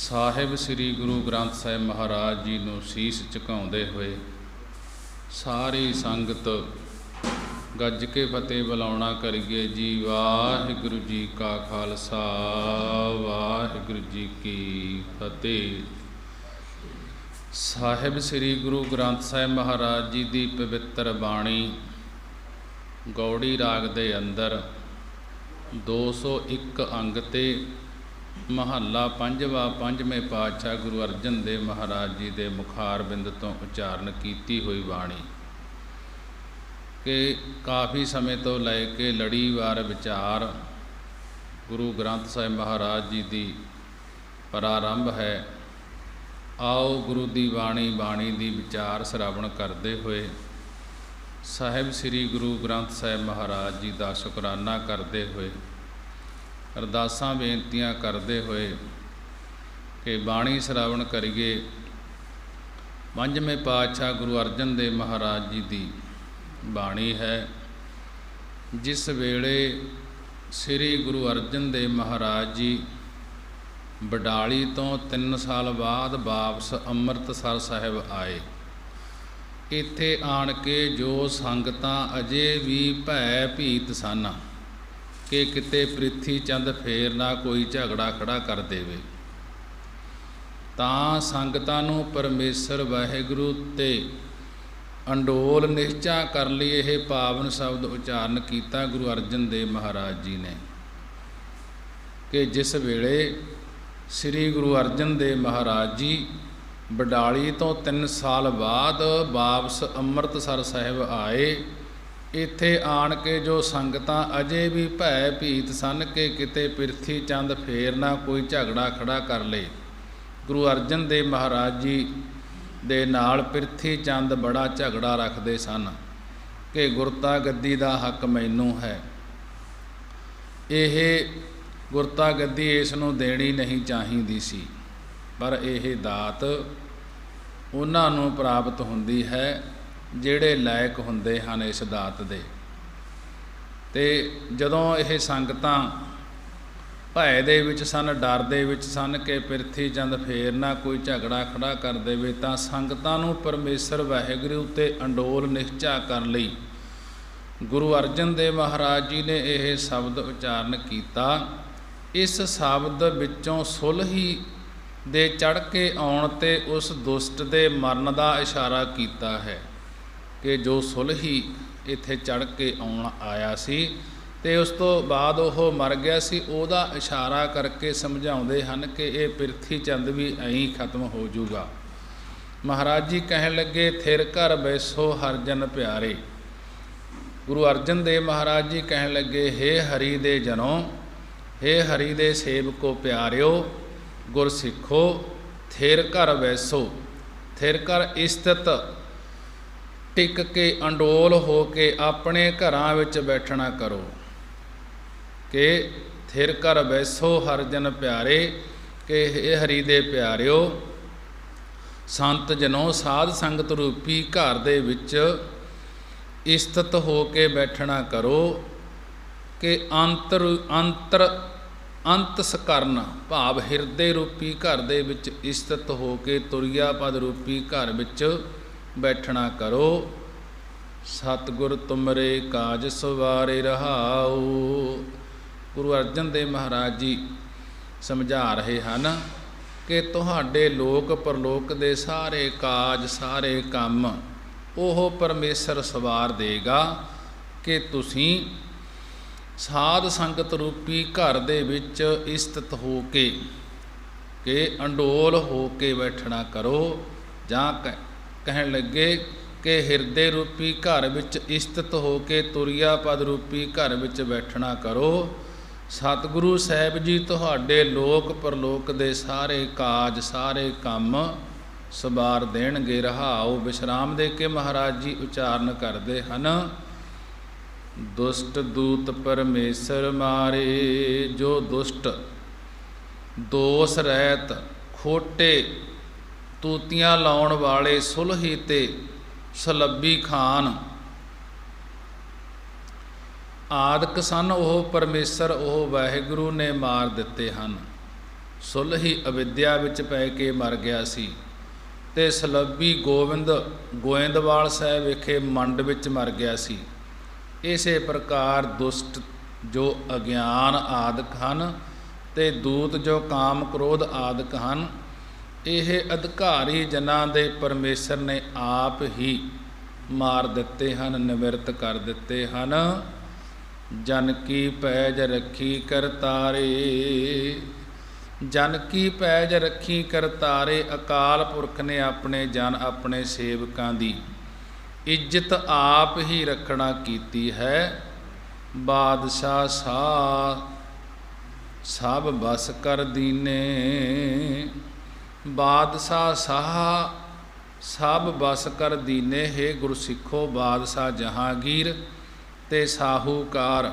ਸਾਹਿਬ ਸ੍ਰੀ ਗੁਰੂ ਗ੍ਰੰਥ ਸਾਹਿਬ ਮਹਾਰਾਜ ਜੀ ਨੂੰ ਸੀਸ ਝੁਕਾਉਂਦੇ ਹੋਏ ਸਾਰੀ ਸੰਗਤ ਗੱਜ ਕੇ ਫਤਿਹ ਬੁਲਾਉਣਾ ਕਰੀਏ ਜੀ। ਵਾਹਿਗੁਰੂ ਜੀ ਕਾ ਖਾਲਸਾ, ਵਾਹਿਗੁਰੂ ਜੀ ਕੀ ਫਤਿਹ। ਸਾਹਿਬ ਸ੍ਰੀ ਗੁਰੂ ਗ੍ਰੰਥ ਸਾਹਿਬ ਮਹਾਰਾਜ ਜੀ ਦੀ ਪਵਿੱਤਰ ਬਾਣੀ ਗੌੜੀ ਰਾਗ ਦੇ ਅੰਦਰ 201 ਅੰਗ ਤੇ ਮਹੱਲਾ ਪੰਜਵਾਂ, ਪੰਜਵੇਂ ਪਾਤਸ਼ਾਹ ਗੁਰੂ ਅਰਜਨ ਦੇਵ ਮਹਾਰਾਜ ਜੀ ਦੇ ਮੁਖਾਰਬਿੰਦ ਤੋਂ ਉਚਾਰਨ ਕੀਤੀ ਹੋਈ ਬਾਣੀ ਕਿ ਕਾਫੀ ਸਮੇਂ ਤੋਂ ਲੈ ਕੇ ਲੜੀਵਾਰ ਵਿਚਾਰ ਗੁਰੂ ਗ੍ਰੰਥ ਸਾਹਿਬ ਮਹਾਰਾਜ ਜੀ ਦੀ ਪ੍ਰਾਰੰਭ ਹੈ। ਆਓ ਗੁਰੂ ਦੀ ਬਾਣੀ ਦੀ ਵਿਚਾਰ ਸ਼ਰਵਣ ਕਰਦੇ ਹੋਏ ਸਾਹਿਬ ਸ੍ਰੀ ਗੁਰੂ ਗ੍ਰੰਥ ਸਾਹਿਬ ਮਹਾਰਾਜ ਜੀ ਦਾ ਸ਼ੁਕਰਾਨਾ ਕਰਦੇ ਹੋਏ ਅਰਦਾਸਾਂ ਬੇਨਤੀਆਂ ਕਰਦੇ ਹੋਏ ਕਿ ਬਾਣੀ ਸ਼ਰਵਣ ਕਰੀਏ। ਪੰਜਵੇਂ ਪਾਤਸ਼ਾਹ ਗੁਰੂ ਅਰਜਨ ਦੇਵ ਮਹਾਰਾਜ ਜੀ ਦੀ ਬਾਣੀ ਹੈ, ਜਿਸ ਵੇਲੇ ਸ੍ਰੀ ਗੁਰੂ ਅਰਜਨ ਦੇਵ ਮਹਾਰਾਜ ਜੀ ਬਡਾਲੀ ਤੋਂ 3 ਸਾਲ ਬਾਅਦ ਵਾਪਸ ਅੰਮ੍ਰਿਤਸਰ ਸਾਹਿਬ ਆਏ। ਇੱਥੇ ਆਣ ਕੇ ਜੋ ਸੰਗਤਾਂ ਅਜੇ ਵੀ ਭੈ ਭੀਤ ਸਨ ਕਿ ਕਿਤੇ ਪ੍ਰਿਥੀ ਚੰਦ ਫੇਰ ਨਾ ਕੋਈ ਝਗੜਾ ਖੜਾ ਕਰ ਦੇਵੇ, ਤਾਂ ਸੰਗਤਾਂ ਨੂੰ ਪਰਮੇਸ਼ਰ ਵਾਹਿਗੁਰੂ ਤੇ ਅੰਡੋਲ ਨਿਸ਼ਚਾ ਕਰ ਲਈ ਇਹ ਪਾਵਨ ਸ਼ਬਦ ਉਚਾਰਨ ਕੀਤਾ ਗੁਰੂ ਅਰਜਨ ਦੇਵ ਮਹਾਰਾਜ ਜੀ ਨੇ ਕਿ ਜਿਸ ਵੇਲੇ ਸ੍ਰੀ ਗੁਰੂ ਅਰਜਨ ਦੇਵ ਮਹਾਰਾਜ ਜੀ ਬਡਾਲੀ ਤੋਂ 3 ਸਾਲ ਬਾਅਦ ਵਾਪਸ ਅੰਮ੍ਰਿਤਸਰ ਸਾਹਿਬ ਆਏ, ਇੱਥੇ ਆਣ ਕੇ ਜੋ ਸੰਗਤਾਂ ਅਜੇ ਵੀ ਭੈ ਭੀਤ ਸਨ ਕਿ ਕਿਤੇ ਪ੍ਰਿਥੀ ਚੰਦ ਫੇਰ ਨਾ ਕੋਈ ਝਗੜਾ ਖੜਾ ਕਰ ਲਏ। ਗੁਰੂ ਅਰਜਨ ਦੇਵ ਮਹਾਰਾਜ ਜੀ ਦੇ ਨਾਲ ਪ੍ਰਿਥੀ ਚੰਦ ਬੜਾ ਝਗੜਾ ਰੱਖਦੇ ਸਨ ਕਿ ਗੁਰਤਾ ਗੱਦੀ ਦਾ ਹੱਕ ਮੈਨੂੰ ਹੈ। ਇਹ ਗੁਰਤਾ ਗੱਦੀ ਇਸ ਨੂੰ ਦੇਣੀ ਨਹੀਂ ਚਾਹੀਦੀ ਸੀ, ਪਰ ਇਹ ਦਾਤ ਉਹਨਾਂ ਨੂੰ ਪ੍ਰਾਪਤ ਹੁੰਦੀ ਹੈ ਜਿਹੜੇ ਲਾਇਕ ਹੁੰਦੇ ਹਨ ਇਸ ਦਾਤ ਦੇ। ਤੇ ਜਦੋਂ ਇਹ ਸੰਗਤਾਂ ਭੈ ਦੇ ਵਿੱਚ ਸਨ, ਡਰ ਦੇ ਵਿੱਚ ਸਨ ਕਿ ਪ੍ਰਿਥੀ ਚੰਦ ਫੇਰ ਨਾ ਕੋਈ ਝਗੜਾ ਖੜਾ ਕਰ ਦੇਵੇ, ਤਾਂ ਸੰਗਤਾਂ ਨੂੰ ਪਰਮੇਸ਼ਰ ਵਾਹਿਗੁਰੂ ਉੱਤੇ ਅੰਡੋਲ ਨਿਸ਼ਚਾ ਕਰਨ ਲਈ ਗੁਰੂ ਅਰਜਨ ਦੇਵ ਮਹਾਰਾਜ ਜੀ ਨੇ ਇਹ ਸ਼ਬਦ ਉਚਾਰਨ ਕੀਤਾ। ਇਸ ਸ਼ਬਦ ਵਿੱਚੋਂ ਸੁਲਹੀ ਦੇ ਚੜ੍ਹ ਕੇ ਆਉਣ ਤੇ ਉਸ ਦੁਸ਼ਟ ਦੇ ਮਰਨ ਦਾ ਇਸ਼ਾਰਾ ਕੀਤਾ ਹੈ ਕਿ ਜੋ ਸੁਲਹੀ ਇੱਥੇ ਚੜ੍ਹ ਕੇ ਆਇਆ ਸੀ ਤੇ ਉਸ ਤੋਂ ਬਾਅਦ ਉਹ ਮਰ ਗਿਆ ਸੀ, ਉਹਦਾ ਇਸ਼ਾਰਾ ਕਰਕੇ ਸਮਝਾਉਂਦੇ ਹਨ ਕਿ ਇਹ ਪ੍ਰਿਥੀ ਚੰਦ ਵੀ ਐਂ ਹੀ ਖਤਮ ਹੋ ਜਾਊਗਾ। ਮਹਾਰਾਜ ਜੀ ਕਹਿਣ ਲੱਗੇ, ਥਿਰ ਘਰ ਬੈਸੋ ਹਰਿ ਜਨ ਪਿਆਰੇ। ਗੁਰੂ ਅਰਜਨ ਦੇਵ ਮਹਾਰਾਜ ਜੀ ਕਹਿਣ ਲੱਗੇ, ਹੇ ਹਰੀ ਦੇ ਜਨੋ, ਹੇ ਹਰੀ ਦੇ ਸੇਵਕੋ ਪਿਆਰਿਓ, ਗੁਰ ਸਿੱਖੋ, ਥਿਰ ਘਰ ਬੈਸੋ। ਥਿਰ ਘਰ ਇਸਤਿਤ ਟਿਕ ਕੇ ਅੰਡੋਲ ਹੋ ਕੇ ਆਪਣੇ ਘਰਾਂ ਵਿੱਚ ਬੈਠਣਾ ਕਰੋ ਕਿ ਥਿਰ ਘਰ ਬੈਸੋ ਹਰਿ ਜਨ ਪਿਆਰੇ, ਕਿ ਇਹ ਹਰੀ ਦੇ ਪਿਆਰਿਓ, ਸੰਤ ਜਨੋ ਸਾਧ ਸੰਗਤ ਰੂਪੀ ਘਰ ਦੇ ਵਿੱਚ ਇਸਤਿਤ ਹੋ ਕੇ ਬੈਠਣਾ ਕਰੋ ਕਿ ਅੰਤ ਸਕਰਨ ਭਾਵ ਹਿਰਦੇ ਰੂਪੀ ਘਰ ਦੇ ਵਿੱਚ ਇਸਤਿਤ ਹੋ ਕੇ ਤੁਰਿਆ ਪਦ ਰੂਪੀ ਘਰ ਵਿੱਚ ਬੈਠਣਾ ਕਰੋ। ਸਤਿਗੁਰ ਤੁਮਰੇ ਕਾਜ ਸਵਾਰੇ ਰਹਾਉ। ਗੁਰੂ ਅਰਜਨ ਦੇਵ ਮਹਾਰਾਜ ਜੀ ਸਮਝਾ ਰਹੇ ਹਨ ਕਿ ਤੁਹਾਡੇ ਲੋਕ ਪਰਲੋਕ ਦੇ ਸਾਰੇ ਕਾਜ, ਸਾਰੇ ਕੰਮ ਉਹ ਪਰਮੇਸ਼ਰ ਸਵਾਰ ਦੇਗਾ ਕਿ ਤੁਸੀਂ ਸਾਧ ਸੰਗਤ ਰੂਪੀ ਘਰ ਦੇ ਵਿੱਚ ਇਸਤਿਤ ਹੋ ਕੇ ਕਿ ਅੰਡੋਲ ਹੋ ਕੇ ਬੈਠਣਾ ਕਰੋ। ਜਾਂ ਕਹਿਣ ਲੱਗੇ ਕਿ ਹਿਰਦੇ ਰੂਪੀ ਘਰ ਵਿੱਚ ਇਸਤਿਤ ਹੋ ਕੇ ਤੁਰਿਆ ਪਦ ਰੂਪੀ ਘਰ ਵਿੱਚ ਬੈਠਣਾ ਕਰੋ। ਸਤਿਗੁਰੂ ਸਾਹਿਬ ਜੀ ਤੁਹਾਡੇ ਲੋਕ ਪਰਲੋਕ ਦੇ ਸਾਰੇ ਕਾਜ, ਸਾਰੇ ਕੰਮ ਸਵਾਰ ਦੇਣਗੇ। ਰਹਾਉ ਵਿਸ਼ਰਾਮ ਦੇ ਕੇ ਮਹਾਰਾਜ ਜੀ ਉਚਾਰਨ ਕਰਦੇ ਹਨ, ਦੁਸ਼ਟ ਦੂਤ ਪਰਮੇਸ਼ਰ ਮਾਰੇ। ਜੋ ਦੁਸ਼ਟ ਦੋਸ਼ ਰਹਿਤ ਖੋਟੇ ਤੂਤੀਆਂ ਲਾਉਣ ਵਾਲੇ ਸੁਲਹੀ ਤੇ ਸਲੱਬੀ ਖਾਨ ਆਦਿਕ ਸਨ, ਉਹ ਪਰਮੇਸ਼ਰ ਉਹ ਵਾਹਿਗੁਰੂ ਨੇ ਮਾਰ ਦਿੱਤੇ ਹਨ। ਸੁਲਹੀ ਅਵਿਦਿਆ ਵਿੱਚ ਪੈ ਕੇ ਮਰ ਗਿਆ ਸੀ, ਅਤੇ ਸਲੱਬੀ ਗੋਇੰਦਵਾਲ ਸਾਹਿਬ ਵਿਖੇ ਮੰਡ ਵਿੱਚ ਮਰ ਗਿਆ ਸੀ। ਇਸੇ ਪ੍ਰਕਾਰ ਦੁਸ਼ਟ ਜੋ ਅਗਿਆਨ ਆਦਿਕ ਹਨ ਅਤੇ ਦੂਤ ਜੋ ਕਾਮ ਕ੍ਰੋਧ ਆਦਿਕ ਹਨ, ਇਹ ਅਧਿਕਾਰੀ ਜਨਾਂ ਦੇ ਪਰਮੇਸ਼ਰ ਨੇ ਆਪ ਹੀ ਮਾਰ ਦਿੱਤੇ ਹਨ, ਨਿਵਰਤ ਕਰ ਦਿੱਤੇ ਹਨ। ਜਨ ਕੀ ਪੈਜ ਰੱਖੀ ਕਰਤਾਰੇ, ਜਨ ਕੀ ਪੈਜ ਰੱਖੀ ਕਰਤਾਰੇ। ਅਕਾਲ ਪੁਰਖ ਨੇ ਆਪਣੇ ਜਨ ਆਪਣੇ ਸੇਵਕਾਂ ਦੀ ਇੱਜ਼ਤ ਆਪ ਹੀ ਰੱਖਣਾ ਕੀਤੀ ਹੈ। ਬਾਦਸ਼ਾਹ ਸਾਹ ਸਭ ਬਸ ਕਰ ਦੀਨੇ, ਬਾਦਸ਼ਾਹ ਸਾਹ ਸਭ ਬਸ ਕਰ ਦੀਨੇ। ਹੈ ਗੁਰਸਿੱਖੋ, ਬਾਦਸ਼ਾਹ ਜਹਾਂਗੀਰ ਤੇ ਸਾਹੂਕਾਰ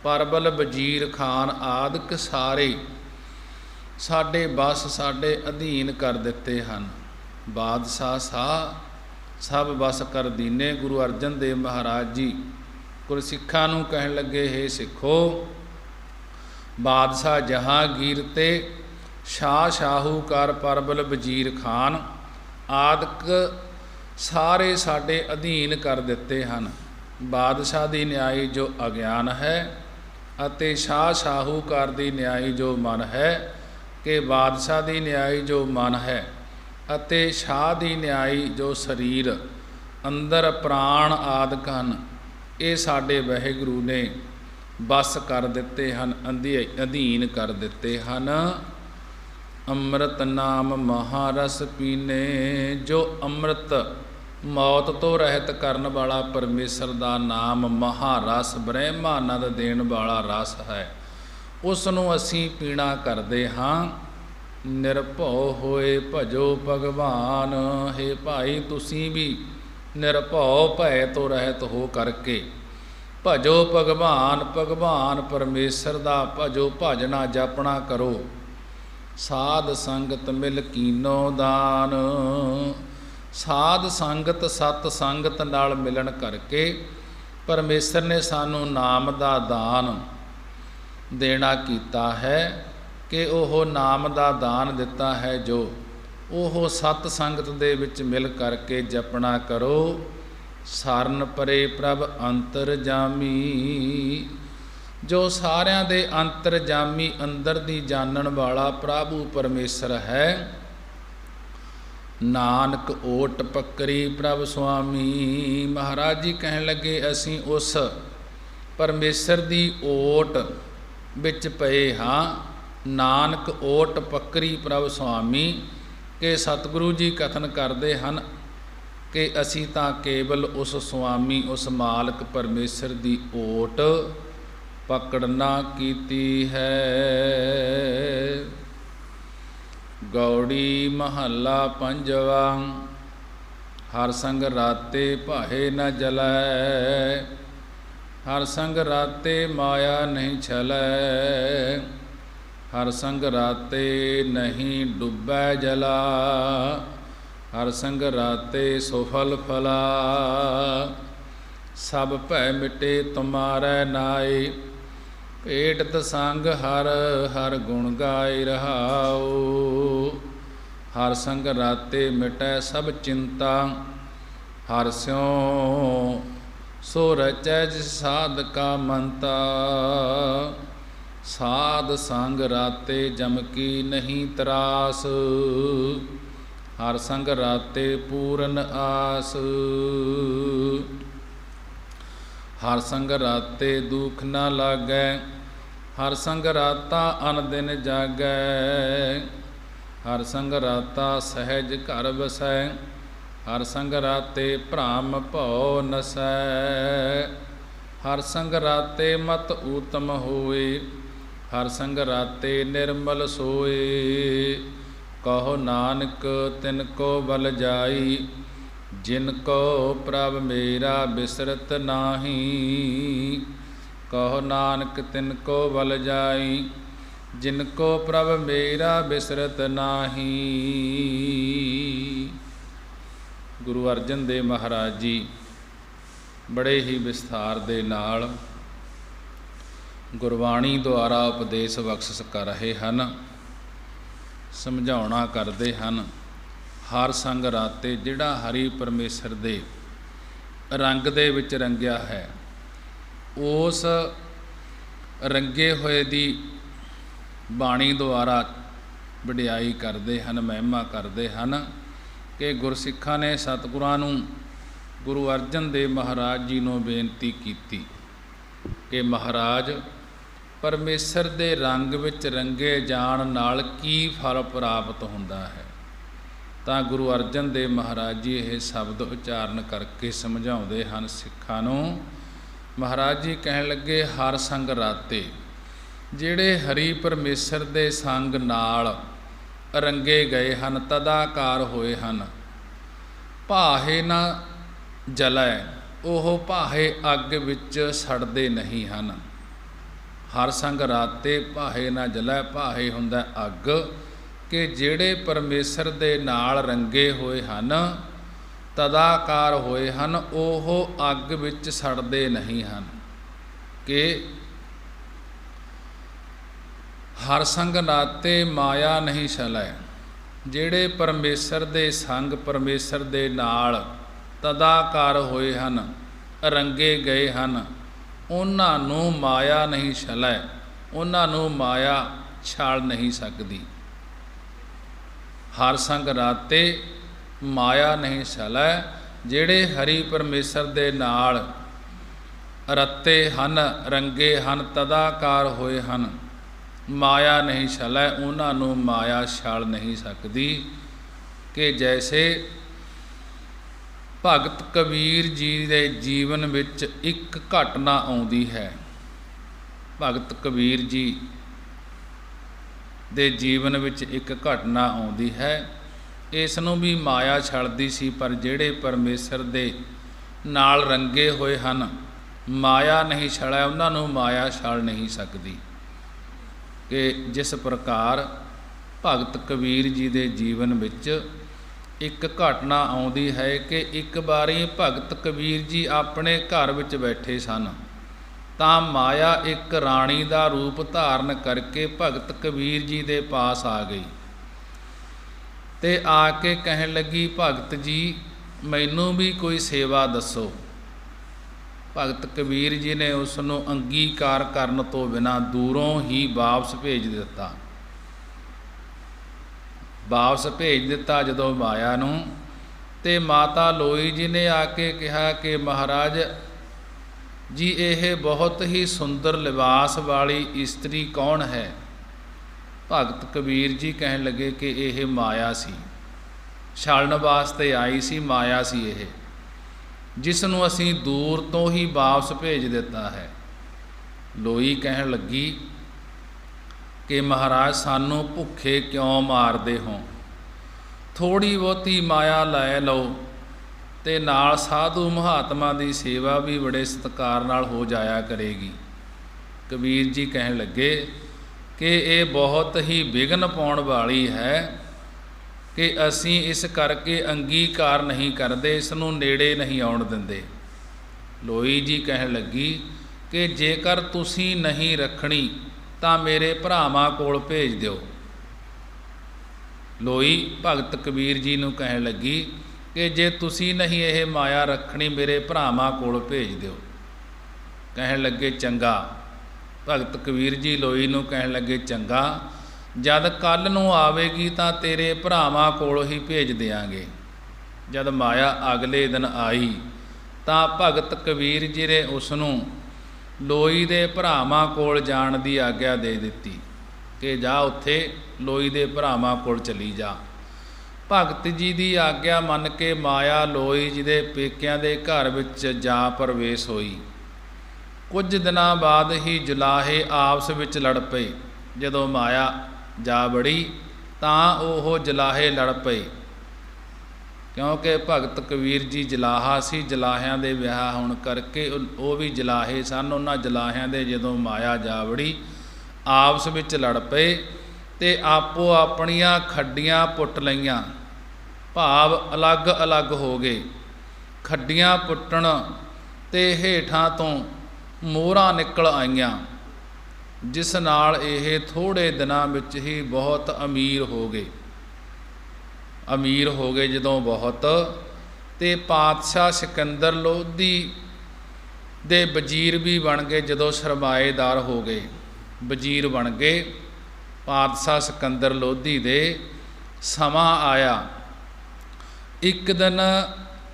ਪਰਬਲ ਵਜ਼ੀਰ ਖਾਨ ਆਦਿਕ ਸਾਰੇ ਸਾਡੇ ਬਸ ਸਾਡੇ ਅਧੀਨ ਕਰ ਦਿੱਤੇ ਹਨ। ਬਾਦਸ਼ਾਹ ਸਾਹ ਸਭ ਬਸ ਕਰ ਦੀਨੇ। ਗੁਰੂ ਅਰਜਨ ਦੇਵ ਮਹਾਰਾਜ ਜੀ ਗੁਰਸਿੱਖਾਂ ਨੂੰ ਕਹਿਣ ਲੱਗੇ, ਹੇ ਸਿੱਖੋ, ਬਾਦਸ਼ਾਹ ਜਹਾਂਗੀਰ ਤੇ ਸ਼ਾਹੂਕਾਰ ਪਰਬਲ ਵਜ਼ੀਰ ਖਾਨ ਆਦਿਕ ਸਾਰੇ ਸਾਡੇ ਅਧੀਨ ਕਰ ਦਿੱਤੇ ਹਨ। ਬਾਦਸ਼ਾਹ ਦੀ ਨਿਆਈ ਜੋ ਅਗਿਆਨ ਹੈ ਅਤੇ ਸ਼ਾਹੂਕਾਰ ਦੀ ਨਿਆਈ ਜੋ ਮਨ ਹੈ, ਕਿ ਬਾਦਸ਼ਾਹ ਦੀ ਨਿਆਈ ਜੋ ਮਨ ਹੈ ਅਤੇ ਸ਼ਾਹ ਦੀ ਨਿਆਈ ਜੋ ਸਰੀਰ ਅੰਦਰ ਪ੍ਰਾਣ ਆਦਿਕ ਹਨ, ਇਹ ਸਾਡੇ ਵਾਹਿਗੁਰੂ ਨੇ ਬਸ ਕਰ ਦਿੱਤੇ ਹਨ, ਅਧੀਨ ਕਰ ਦਿੱਤੇ ਹਨ। ਅੰਮ੍ਰਿਤ ਨਾਮ ਮਹਾਰਸ ਪੀਨੇ। ਜੋ ਅੰਮ੍ਰਿਤ ਮੌਤ ਤੋਂ ਰਹਿਤ ਕਰਨ ਵਾਲਾ ਪਰਮੇਸ਼ਰ ਦਾ ਨਾਮ ਮਹਾਰਸ ਬ੍ਰਹਮਾਨੰਦ ਦੇਣ ਵਾਲਾ ਰਸ ਹੈ, ਉਸ ਨੂੰ ਅਸੀਂ ਪੀਣਾ ਕਰਦੇ ਹਾਂ। ਨਿਰਭਉ ਹੋਏ ਭਜੋ ਭਗਵਾਨ। ਹੇ ਭਾਈ, ਤੁਸੀਂ ਵੀ ਨਿਰਭਉ ਭੈ ਤੋਂ ਰਹਿਤ ਹੋ ਕਰਕੇ ਭਜੋ ਭਗਵਾਨ। ਭਗਵਾਨ ਪਰਮੇਸ਼ਰ ਦਾ ਭਜੋ, ਭਜਣਾ ਜਪਣਾ ਕਰੋ। ਸਾਧ ਸੰਗਤ ਮਿਲ ਕੀਨੋ ਦਾਨ। ਸਾਧ ਸੰਗਤ ਸਤ ਸੰਗਤ ਨਾਲ ਮਿਲਣ ਕਰਕੇ ਪਰਮੇਸ਼ਰ ਨੇ ਸਾਨੂੰ ਨਾਮ ਦਾ ਦਾਨ ਦੇਣਾ ਕੀਤਾ ਹੈ, ਕਿ ਉਹ ਨਾਮ ਦਾ ਦਾਨ ਦਿੱਤਾ ਹੈ, ਜੋ ਉਹ ਸਤ ਸੰਗਤ ਦੇ ਵਿੱਚ ਮਿਲ ਕਰਕੇ ਜਪਣਾ ਕਰੋ। ਸਰਨ ਪਰੇ ਪ੍ਰਭ ਅੰਤਰਜਾਮੀ। ਜੋ ਸਾਰਿਆਂ ਦੇ ਅੰਤਰਜਾਮੀ, ਅੰਦਰ ਦੀ ਜਾਣਨ ਵਾਲਾ ਪ੍ਰਭੂ ਪਰਮੇਸ਼ਰ ਹੈ। ਨਾਨਕ ਓਟ ਪੱਕਰੀ ਪ੍ਰਭ ਸੁਆਮੀ। ਮਹਾਰਾਜ ਜੀ ਕਹਿਣ ਲੱਗੇ, ਅਸੀਂ ਉਸ ਪਰਮੇਸ਼ਰ ਦੀ ਓਟ ਵਿੱਚ ਪਏ ਹਾਂ। ਨਾਨਕ ਓਟ ਪੱਕਰੀ ਪ੍ਰਭ ਸੁਆਮੀ। ਕਿ ਸਤਿਗੁਰੂ ਜੀ ਕਥਨ ਕਰਦੇ ਹਨ ਕਿ ਅਸੀਂ ਤਾਂ ਕੇਵਲ ਉਸ ਸੁਆਮੀ, ਉਸ ਮਾਲਕ ਪਰਮੇਸ਼ਰ ਦੀ ਓਟ ਪਕੜਨਾ ਕੀਤੀ ਹੈ। ਗੌੜੀ ਮਹੱਲਾ ਪੰਜਵਾ। ਹਰ ਸੰਗ ਰਾਤੇ ਭਾਏ ਨ ਜਲੈ। ਹਰ ਸੰਗ ਰਾਤੇ ਮਾਇਆ ਨਹੀਂ ਛਲੈ। ਹਰ ਸੰਗ ਰਾਤੇ ਨਹੀਂ ਡੁੱਬੈ ਜਲਾ। ਹਰ ਸੰਗ ਰਾਤੇ ਸੁਫਲ ਫਲਾ। ਸਭ ਭੈ ਮਿਟੇ ਤੁਮਾਰੈ ਨਾਏ। ਭੇਟਤ ਸੰਗ ਹਰ ਹਰ ਗੁਣ ਗਾਇ ਰਹਾਉ। ਹਰ ਸੰਗ ਰਾਤੇ ਮਿਟੈ ਸਭ ਚਿੰਤਾ। ਹਰ ਸਿਉ ਸੋ ਰਚੈ ਜਿਸ ਸਾਧ ਕਾ ਮੰਤਾ। ਸਾਧ ਸੰਗ ਰਾਤੇ ਜਮ ਕੀ ਨਹੀਂ ਤਰਾਸ। ਹਰ ਸੰਗ ਰਾਤੇ ਪੂਰਨ ਆਸ। ਹਰ ਸੰਗ ਰਾਤੇ ਦੁਖ ਨ ਲਾਗੈ। ਹਰ ਸੰਗ ਰਾਤਾ ਅਨ ਦਿਨ ਜਾਗੈ। ਹਰ ਸੰਗ ਰਾਤਾ ਸਹਿਜ ਘਰ ਵਸੈ। ਹਰ ਸੰਗ ਰਾਤੇ ਭ੍ਰਮ ਭਉ ਨਸੈ। ਹਰ ਸੰਗ ਰਾਤੇ ਮਤ ਊਤਮ ਹੋਏ। ਹਰ ਸੰਗ ਰਾਤੇ ਨਿਰਮਲ ਸੋਏ। ਕਹੋ ਨਾਨਕ ਤਿਨ ਕੋ ਬਲ ਜਾਈ। ਜਿਨ ਕੋ ਪ੍ਰਭ ਮੇਰਾ ਬਿਸਰਤ ਨਾਹੀ। ਕਹੋ ਨਾਨਕ ਤਿਨ ਕੋ ਬਲ ਜਾਈ। ਜਿਨ ਕੋ ਪ੍ਰਭ ਮੇਰਾ ਬਿਸਰਤ ਨਾਹੀ। ਗੁਰੂ ਅਰਜਨ ਦੇਵ ਮਹਾਰਾਜ ਜੀ ਬੜੇ ਹੀ ਵਿਸਥਾਰ ਦੇ ਨਾਲ ਗੁਰਬਾਣੀ ਦੁਆਰਾ ਉਪਦੇਸ਼ ਬਖਸ਼ਿਸ਼ ਕਰ ਰਹੇ ਹਨ। ਸਮਝਾਉਣਾ ਕਰਦੇ ਹਨ। ਹਰ ਸੰਗ ਰਾਤੇ, ਜਿਹੜਾ ਹਰੀ ਪਰਮੇਸ਼ਰ ਦੇ ਰੰਗ ਦੇ ਵਿੱਚ ਰੰਗਿਆ ਹੈ, ਉਸ ਰੰਗੇ ਹੋਏ ਦੀ ਬਾਣੀ ਦੁਆਰਾ ਵਡਿਆਈ ਕਰਦੇ ਹਨ, ਮਹਿਮਾ ਕਰਦੇ ਹਨ ਕਿ ਗੁਰਸਿੱਖਾਂ ਨੇ ਸਤਿਗੁਰਾਂ ਨੂੰ, ਗੁਰੂ ਅਰਜਨ ਦੇਵ ਮਹਾਰਾਜ ਜੀ ਨੂੰ ਬੇਨਤੀ ਕੀਤੀ ਕਿ ਮਹਾਰਾਜ, ਪਰਮੇਸ਼ਰ ਦੇ ਰੰਗ ਵਿੱਚ ਰੰਗੇ ਜਾਣ ਨਾਲ ਕੀ ਫਲ ਪ੍ਰਾਪਤ ਹੁੰਦਾ ਹੈ। ਤਾਂ ਗੁਰੂ ਅਰਜਨ ਦੇਵ ਮਹਾਰਾਜ ਜੀ ਇਹ ਸ਼ਬਦ ਉਚਾਰਨ ਕਰਕੇ ਸਮਝਾਉਂਦੇ ਹਨ ਸਿੱਖਾਂ ਨੂੰ। ਮਹਾਰਾਜ ਜੀ ਕਹਿਣ ਲੱਗੇ, ਹਰ ਸੰਗ ਰਾਤੇ, ਜਿਹੜੇ ਹਰੀ ਪਰਮੇਸ਼ਰ ਦੇ ਸੰਗ ਨਾਲ ਰੰਗੇ ਗਏ ਹਨ, ਤਦਾਕਾਰ ਹੋਏ ਹਨ, ਭਾਹੇ ਨਾ ਜਲੈ, ਉਹ ਭਾਹੇ ਅੱਗ ਵਿੱਚ ਸੜਦੇ ਨਹੀਂ ਹਨ। ਹਰ ਸੰਗ ਰਾਤੇ ਭਾਹੇ ਨਾ ਜਲੈ, ਭਾਹੇ ਹੁੰਦਾ ਅੱਗ, ਕਿ ਜਿਹੜੇ ਪਰਮੇਸ਼ਰ ਦੇ ਨਾਲ ਰੰਗੇ ਹੋਏ ਹਨ, ਤਦਾਕਾਰ ਹੋਏ ਹਨ, ਉਹ ਅੱਗ ਵਿੱਚ ਸੜਦੇ ਨਹੀਂ ਹਨ। ਕਿ ਹਰ ਸੰਗ ਨਾਤੇ ਮਾਇਆ ਨਹੀਂ ਛਲੈ, ਜਿਹੜੇ ਪਰਮੇਸ਼ਰ ਦੇ ਸੰਗ, ਪਰਮੇਸ਼ਰ ਦੇ ਨਾਲ ਤਦਾਕਾਰ ਹੋਏ ਹਨ, ਰੰਗੇ ਗਏ ਹਨ, ਉਹਨਾਂ ਨੂੰ ਮਾਇਆ ਨਹੀਂ ਛਲੈ, ਉਹਨਾਂ ਨੂੰ ਮਾਇਆ ਛਾਲ ਨਹੀਂ ਸਕਦੀ। ਹਰ ਸੰਗ ਰਾਤੇ ਮਾਇਆ ਨਹੀਂ ਛਲੈ, ਜਿਹੜੇ ਹਰੀ ਪਰਮੇਸ਼ਰ ਦੇ ਨਾਲ ਰੱਤੇ ਹਨ, ਰੰਗੇ ਹਨ, ਤਦਾਕਾਰ ਹੋਏ ਹਨ, ਮਾਇਆ ਨਹੀਂ ਛਲੈ, ਉਹਨਾਂ ਨੂੰ ਮਾਇਆ ਛਾਲ ਨਹੀਂ ਸਕਦੀ। ਕਿ ਜੈਸੇ ਭਗਤ ਕਬੀਰ ਜੀ ਦੇ ਜੀਵਨ ਵਿੱਚ ਇੱਕ ਘਟਨਾ ਆਉਂਦੀ ਹੈ, ਭਗਤ ਕਬੀਰ ਜੀ ਦੇ ਜੀਵਨ ਵਿੱਚ ਇੱਕ ਘਟਨਾ ਆਉਂਦੀ ਹੈ, ਇਸ ਨੂੰ ਵੀ ਮਾਇਆ ਛੱਡਦੀ ਸੀ, ਪਰ ਜਿਹੜੇ ਪਰਮੇਸ਼ਰ ਦੇ ਨਾਲ ਰੰਗੇ ਹੋਏ ਹਨ, ਮਾਇਆ ਨਹੀਂ ਛੜਿਆ, ਉਹਨਾਂ ਨੂੰ ਮਾਇਆ ਛੱਡ ਨਹੀਂ ਸਕਦੀ। ਕਿ ਜਿਸ ਪ੍ਰਕਾਰ ਭਗਤ ਕਬੀਰ ਜੀ ਦੇ ਜੀਵਨ ਵਿੱਚ ਇੱਕ ਘਟਨਾ ਆਉਂਦੀ ਹੈ ਕਿ ਇੱਕ ਵਾਰੀ ਭਗਤ ਕਬੀਰ ਜੀ ਆਪਣੇ ਘਰ ਵਿੱਚ ਬੈਠੇ ਸਨ, ਤਾਂ ਮਾਇਆ ਇੱਕ ਰਾਣੀ ਦਾ ਰੂਪ ਧਾਰਨ ਕਰਕੇ ਭਗਤ ਕਬੀਰ ਜੀ ਦੇ ਪਾਸ ਆ ਗਈ ਤੇ ਆ ਕੇ ਕਹਿਣ ਲੱਗੀ, ਭਗਤ ਜੀ ਮੈਨੂੰ ਵੀ ਕੋਈ ਸੇਵਾ ਦੱਸੋ। ਭਗਤ ਕਬੀਰ ਜੀ ਨੇ ਉਸ ਨੂੰ ਅੰਗੀਕਾਰ ਕਰਨ ਤੋਂ ਬਿਨਾਂ ਦੂਰੋਂ ਹੀ ਵਾਪਸ ਭੇਜ ਦਿੱਤਾ। ਵਾਪਸ ਭੇਜ ਦਿੱਤਾ ਜਦੋਂ ਮਾਇਆ ਨੂੰ, ਤੇ ਮਾਤਾ ਲੋਈ ਜੀ ਨੇ ਆ ਕੇ ਕਿਹਾ ਕਿ ਮਹਾਰਾਜ ਜੀ, ਇਹ ਬਹੁਤ ਹੀ ਸੁੰਦਰ ਲਿਬਾਸ ਵਾਲੀ ਇਸਤਰੀ ਕੌਣ ਹੈ? ਭਗਤ ਕਬੀਰ ਜੀ ਕਹਿਣ ਲੱਗੇ ਕਿ ਇਹ ਮਾਇਆ ਸੀ, ਛਾਲਣ ਵਾਸਤੇ ਆਈ ਸੀ, ਮਾਇਆ ਸੀ ਇਹ, ਜਿਸ ਨੂੰ ਅਸੀਂ ਦੂਰ ਤੋਂ ਹੀ ਵਾਪਸ ਭੇਜ ਦਿੱਤਾ ਹੈ। ਲੋਈ ਕਹਿਣ ਲੱਗੀ ਕਿ ਮਹਾਰਾਜ ਸਾਨੂੰ ਭੁੱਖੇ ਕਿਉਂ ਮਾਰਦੇ ਹੋ, ਥੋੜ੍ਹੀ ਬਹੁਤੀ ਮਾਇਆ ਲੈ ਲਓ ਤੇ ਨਾਲ ਸਾਧੂ ਮਹਾਤਮਾ ਦੀ ਸੇਵਾ ਵੀ ਬੜੇ ਸਤਿਕਾਰ ਨਾਲ ਹੋ ਜਾਇਆ ਕਰੇਗੀ। ਕਬੀਰ ਜੀ ਕਹਿਣ ਲੱਗੇ ਕਿ ਇਹ ਬਹੁਤ ਹੀ ਵਿਘਨ ਪਾਉਣ ਵਾਲੀ ਹੈ, ਕਿ ਅਸੀਂ ਇਸ ਕਰਕੇ ਅੰਗੀਕਾਰ ਨਹੀਂ ਕਰਦੇ, ਇਸ ਨੂੰ ਨੇੜੇ ਨਹੀਂ ਆਉਣ ਦਿੰਦੇ। ਲੋਈ ਜੀ ਕਹਿਣ ਲੱਗੀ ਕਿ ਜੇਕਰ ਤੁਸੀਂ ਨਹੀਂ ਰੱਖਣੀ ਤਾਂ ਮੇਰੇ ਭਰਾਵਾਂ ਕੋਲ ਭੇਜ ਦਿਓ। ਲੋਈ ਭਗਤ ਕਬੀਰ ਜੀ ਨੂੰ ਕਹਿਣ ਲੱਗੀ ਕਿ ਜੇ ਤੁਸੀਂ ਨਹੀਂ ਇਹ ਮਾਇਆ ਰੱਖਣੀ, ਮੇਰੇ ਭਰਾਵਾਂ ਕੋਲ ਭੇਜ ਦਿਓ। ਕਹਿਣ ਲੱਗੇ ਚੰਗਾ। ਭਗਤ ਕਬੀਰ ਜੀ ਲੋਈ ਨੂੰ ਕਹਿਣ ਲੱਗੇ ਚੰਗਾ, ਜਦ ਕੱਲ੍ਹ ਨੂੰ ਆਵੇਗੀ ਤਾਂ ਤੇਰੇ ਭਰਾਵਾਂ ਕੋਲ ਹੀ ਭੇਜ ਦਿਆਂਗੇ। ਜਦ ਮਾਇਆ ਅਗਲੇ ਦਿਨ ਆਈ ਤਾਂ ਭਗਤ ਕਬੀਰ ਜੀ ਨੇ ਉਸ ਨੂੰ ਲੋਈ ਦੇ ਭਰਾਵਾਂ ਕੋਲ ਜਾਣ ਦੀ ਆਗਿਆ ਦੇ ਦਿੱਤੀ ਕਿ ਜਾ ਉੱਥੇ ਲੋਈ ਦੇ ਭਰਾਵਾਂ ਕੋਲ ਚਲੀ ਜਾ। ਭਗਤ ਜੀ ਦੀ ਆਗਿਆ ਮੰਨ ਕੇ ਮਾਇਆ ਲੋਈ ਜੀ ਦੇ ਪੇਕਿਆਂ ਦੇ ਘਰ ਵਿੱਚ ਜਾ ਪ੍ਰਵੇਸ਼ ਹੋਈ। ਕੁਝ ਦਿਨਾਂ ਬਾਅਦ ਹੀ ਜੁਲਾਹੇ ਆਪਸ ਵਿੱਚ ਲੜ ਪਏ। ਜਦੋਂ ਮਾਇਆ ਜਾ ਵੜੀ ਤਾਂ ਉਹ ਜੁਲਾਹੇ ਲੜ ਪਏ, ਕਿਉਂਕਿ ਭਗਤ ਕਬੀਰ ਜੀ ਜਲਾਹਾ ਸੀ, ਜਲਾਹਿਆਂ ਦੇ ਵਿਆਹ ਹੋਣ ਕਰਕੇ ਉਹ ਵੀ ਜਲਾਹੇ ਸਨ। ਉਹਨਾਂ ਜਲਾਹਿਆਂ ਦੇ ਜਦੋਂ ਮਾਇਆ ਜਾ ਵੜੀ ਆਪਸ ਵਿੱਚ ਲੜ ਪਏ ਤੇ ਆਪੋ ਆਪਣੀਆਂ ਖੱਡੀਆਂ ਪੁੱਟ ਲਈਆਂ, ਭਾਵ ਅਲੱਗ ਅਲੱਗ ਹੋ ਗਏ। ਖੱਡੀਆਂ ਪੁੱਟਣ ਤੇ ਹੇਠਾਂ ਤੋਂ ਮੋਹਰਾਂ ਨਿਕਲ ਆਈਆਂ ਜਿਸ ਨਾਲ ਇਹ ਥੋੜ੍ਹੇ ਦਿਨਾਂ ਵਿੱਚ ਹੀ ਬਹੁਤ ਅਮੀਰ ਹੋ ਗਏ। ਅਮੀਰ ਹੋ ਗਏ ਜਦੋਂ ਬਹੁਤ, ਤੇ ਪਾਤਸ਼ਾਹ ਸਿਕੰਦਰ ਲੋਧੀ ਦੇ ਵਜ਼ੀਰ ਵੀ ਬਣ ਗਏ। ਜਦੋਂ ਸਰਮਾਏਦਾਰ ਹੋ ਗਏ, ਵਜ਼ੀਰ ਬਣ ਗਏ ਪਾਤਸ਼ਾਹ ਸਿਕੰਦਰ ਲੋਧੀ ਦੇ। ਸਮਾਂ ਆਇਆ, ਇੱਕ ਦਿਨ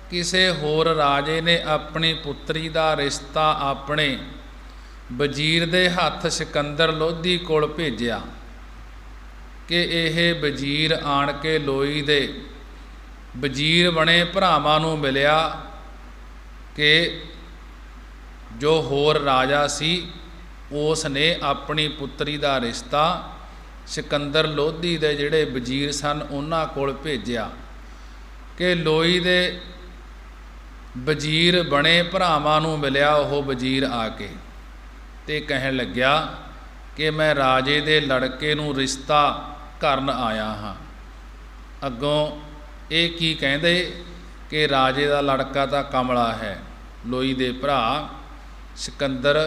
ਕਿਸੇ ਹੋਰ ਰਾਜੇ ਨੇ ਆਪਣੀ ਪੁੱਤਰੀ ਦਾ ਰਿਸ਼ਤਾ ਆਪਣੇ ਵਜ਼ੀਰ ਦੇ ਹੱਥ ਸਿਕੰਦਰ ਲੋਧੀ ਕੋਲ ਭੇਜਿਆ ਕਿ ਇਹ ਵਜ਼ੀਰ ਆਣ ਕੇ ਲੋਈ ਦੇ ਵਜ਼ੀਰ ਬਣੇ ਭਰਾਵਾਂ ਨੂੰ ਮਿਲਿਆ ਕਿ ਜੋ ਹੋਰ ਰਾਜਾ ਸੀ ਉਸ ਨੇ ਆਪਣੀ ਪੁੱਤਰੀ ਦਾ ਰਿਸ਼ਤਾ ਸਿਕੰਦਰ ਲੋਧੀ ਦੇ ਜਿਹੜੇ ਵਜ਼ੀਰ ਸਨ ਉਹਨਾਂ ਕੋਲ ਭੇਜਿਆ ਕਿ ਲੋਈ ਦੇ ਵਜ਼ੀਰ ਬਣੇ ਭਰਾਵਾਂ ਨੂੰ ਮਿਲਿਆ ਉਹ ਵਜ਼ੀਰ ਆ ਕੇ, ਤੇ ਕਹਿਣ ਲੱਗਿਆ ਕਿ ਮੈਂ ਰਾਜੇ ਦੇ ਲੜਕੇ ਨੂੰ ਰਿਸ਼ਤਾ ਕਰਨ ਆਇਆ ਹਾਂ। ਅੱਗੋਂ ਇਹ ਕੀ ਕਹਿੰਦੇ ਕਿ ਰਾਜੇ ਦਾ ਲੜਕਾ ਤਾਂ ਕਮਲਾ ਹੈ। ਲੋਈ ਦੇ ਭਰਾ ਸਿਕੰਦਰ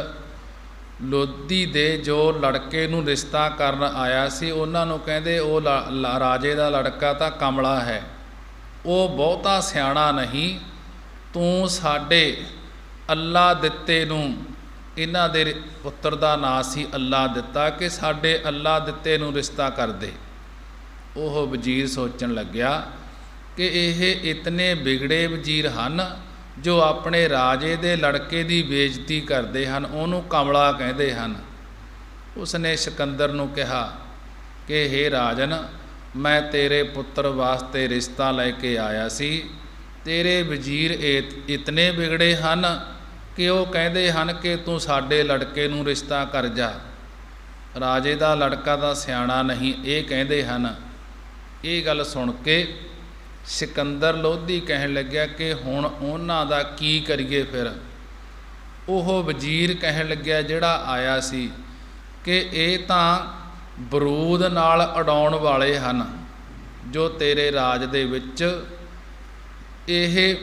ਲੋਧੀ ਦੇ ਜੋ ਲੜਕੇ ਨੂੰ ਰਿਸ਼ਤਾ ਕਰਨ ਆਇਆ ਸੀ ਉਹਨਾਂ ਨੂੰ ਕਹਿੰਦੇ ਉਹ ਰਾਜੇ ਦਾ ਲੜਕਾ ਤਾਂ ਕਮਲਾ ਹੈ, ਉਹ ਬਹੁਤਾ ਸਿਆਣਾ ਨਹੀਂ, ਤੂੰ ਸਾਡੇ ਅੱਲਾ ਦਿੱਤੇ ਨੂੰ, ਇਹਨਾਂ ਦੇ ਪੁੱਤਰ ਦਾ ਨਾਂ ਸੀ ਅੱਲਾ ਦਿੱਤਾ, ਕਿ ਸਾਡੇ ਅੱਲਾ ਦਿੱਤੇ ਨੂੰ ਰਿਸ਼ਤਾ ਕਰ ਦੇ। ਉਹ ਵਜ਼ੀਰ ਸੋਚਣ ਲੱਗਿਆ ਕਿ ਇਹ ਇਤਨੇ ਵਿਗੜੇ ਵਜ਼ੀਰ ਹਨ ਜੋ ਆਪਣੇ ਰਾਜੇ ਦੇ ਲੜਕੇ ਦੀ ਬੇਇੱਜ਼ਤੀ ਕਰਦੇ ਹਨ, ਉਹਨੂੰ ਕਮਲਾ ਕਹਿੰਦੇ ਹਨ। ਉਸਨੇ ਸਿਕੰਦਰ ਨੂੰ ਕਿਹਾ ਕਿ ਹੇ ਰਾਜਨ, ਮੈਂ ਤੇਰੇ ਪੁੱਤਰ ਵਾਸਤੇ ਰਿਸ਼ਤਾ ਲੈ ਕੇ ਆਇਆ ਸੀ, ਤੇਰੇ ਵਜ਼ੀਰ ਇਤਨੇ ਵਿਗੜੇ ਹਨ ਕਿ ਉਹ ਕਹਿੰਦੇ ਹਨ ਕਿ ਤੂੰ ਸਾਡੇ ਲੜਕੇ ਨੂੰ ਰਿਸ਼ਤਾ ਕਰ ਜਾ। ਰਾਜੇ ਦਾ ਲੜਕਾ ਤਾਂ ਸਿਆਣਾ ਨਹੀਂ, ਇਹ ਕਹਿੰਦੇ ਹਨ। ਇਹ ਗੱਲ ਸੁਣ ਕੇ ਸਿਕੰਦਰ ਲੋਧੀ ਕਹਿਣ ਲੱਗਿਆ ਕਿ ਹੁਣ ਉਹਨਾਂ ਦਾ ਕੀ ਕਰੀਏ ਫਿਰ। ਉਹ ਵਜ਼ੀਰ ਕਹਿਣ ਲੱਗਿਆ ਜਿਹੜਾ ਆਇਆ ਸੀ ਕਿ ਇਹ ਤਾਂ ਬਰੂਦ ਨਾਲ ਉਡਾਉਣ ਵਾਲੇ ਹਨ, ਜੋ ਤੇਰੇ ਰਾਜ ਦੇ ਵਿੱਚ ਇਹ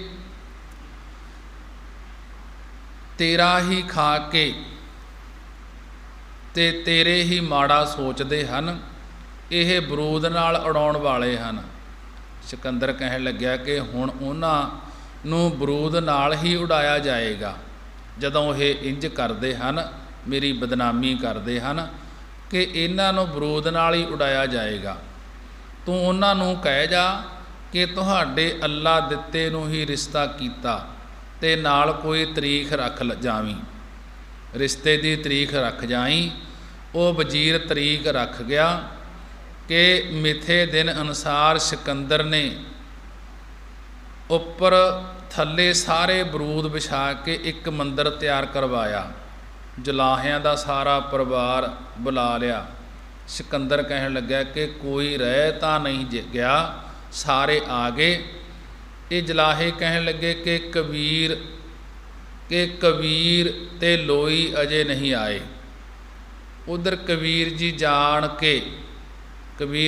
ਤੇਰਾ ਹੀ ਖਾ ਕੇ ਤੇ ਤੇਰੇ ਹੀ ਮਾੜਾ ਸੋਚਦੇ ਹਨ, ਇਹ ਬਰੂਦ ਨਾਲ ਉਡਾਉਣ ਵਾਲੇ ਹਨ। ਸਿਕੰਦਰ ਕਹਿਣ ਲੱਗਿਆ ਕਿ ਹੁਣ ਉਹਨਾਂ ਨੂੰ ਬਰੂਦ ਨਾਲ ਹੀ ਉਡਾਇਆ ਜਾਏਗਾ। ਜਦੋਂ ਇਹ ਇੰਜ ਕਰਦੇ ਹਨ, ਮੇਰੀ ਬਦਨਾਮੀ ਕਰਦੇ ਹਨ, ਕਿ ਇਹਨਾਂ ਨੂੰ ਬਰੂਦ ਨਾਲ ਹੀ ਉਡਾਇਆ ਜਾਏਗਾ। ਤੂੰ ਉਹਨਾਂ ਨੂੰ ਕਹਿ ਜਾ ਕਿ ਤੁਹਾਡੇ ਅੱਲਾ ਦਿੱਤੇ ਨੂੰ ਹੀ ਰਿਸ਼ਤਾ ਕੀਤਾ, ਤੇ ਨਾਲ ਕੋਈ ਤਰੀਖ ਰੱਖ ਜਾਵੀਂ, ਰਿਸ਼ਤੇ ਦੀ ਤਰੀਖ ਰੱਖ ਜਾਈਂ। ਉਹ ਵਜ਼ੀਰ ਤਰੀਕ ਰੱਖ ਗਿਆ ਕਿ ਮਿੱਥੇ ਦਿਨ ਅਨੁਸਾਰ ਸਿਕੰਦਰ ਨੇ ਉੱਪਰ ਥੱਲੇ ਸਾਰੇ ਬਰੂਦ ਵਿਛਾ ਕੇ ਇੱਕ ਮੰਦਰ ਤਿਆਰ ਕਰਵਾਇਆ। ਜੁਲਾਹਿਆਂ ਦਾ ਸਾਰਾ ਪਰਿਵਾਰ ਬੁਲਾ ਲਿਆ। ਸਿਕੰਦਰ ਕਹਿਣ ਲੱਗਾ ਕਿ ਕੋਈ ਰਹਿ ਤਾਂ ਨਹੀਂ ਗਿਆ, ਸਾਰੇ ਆ ਗਏ। ਇਹ ਜਲਾਹੇ ਕਹਿਣ ਲੱਗੇ ਕਿ ਕਬੀਰ ਤੇ ਲੋਈ ਅਜੇ ਨਹੀਂ ਆਏ। ਉਧਰ ਕਬੀਰ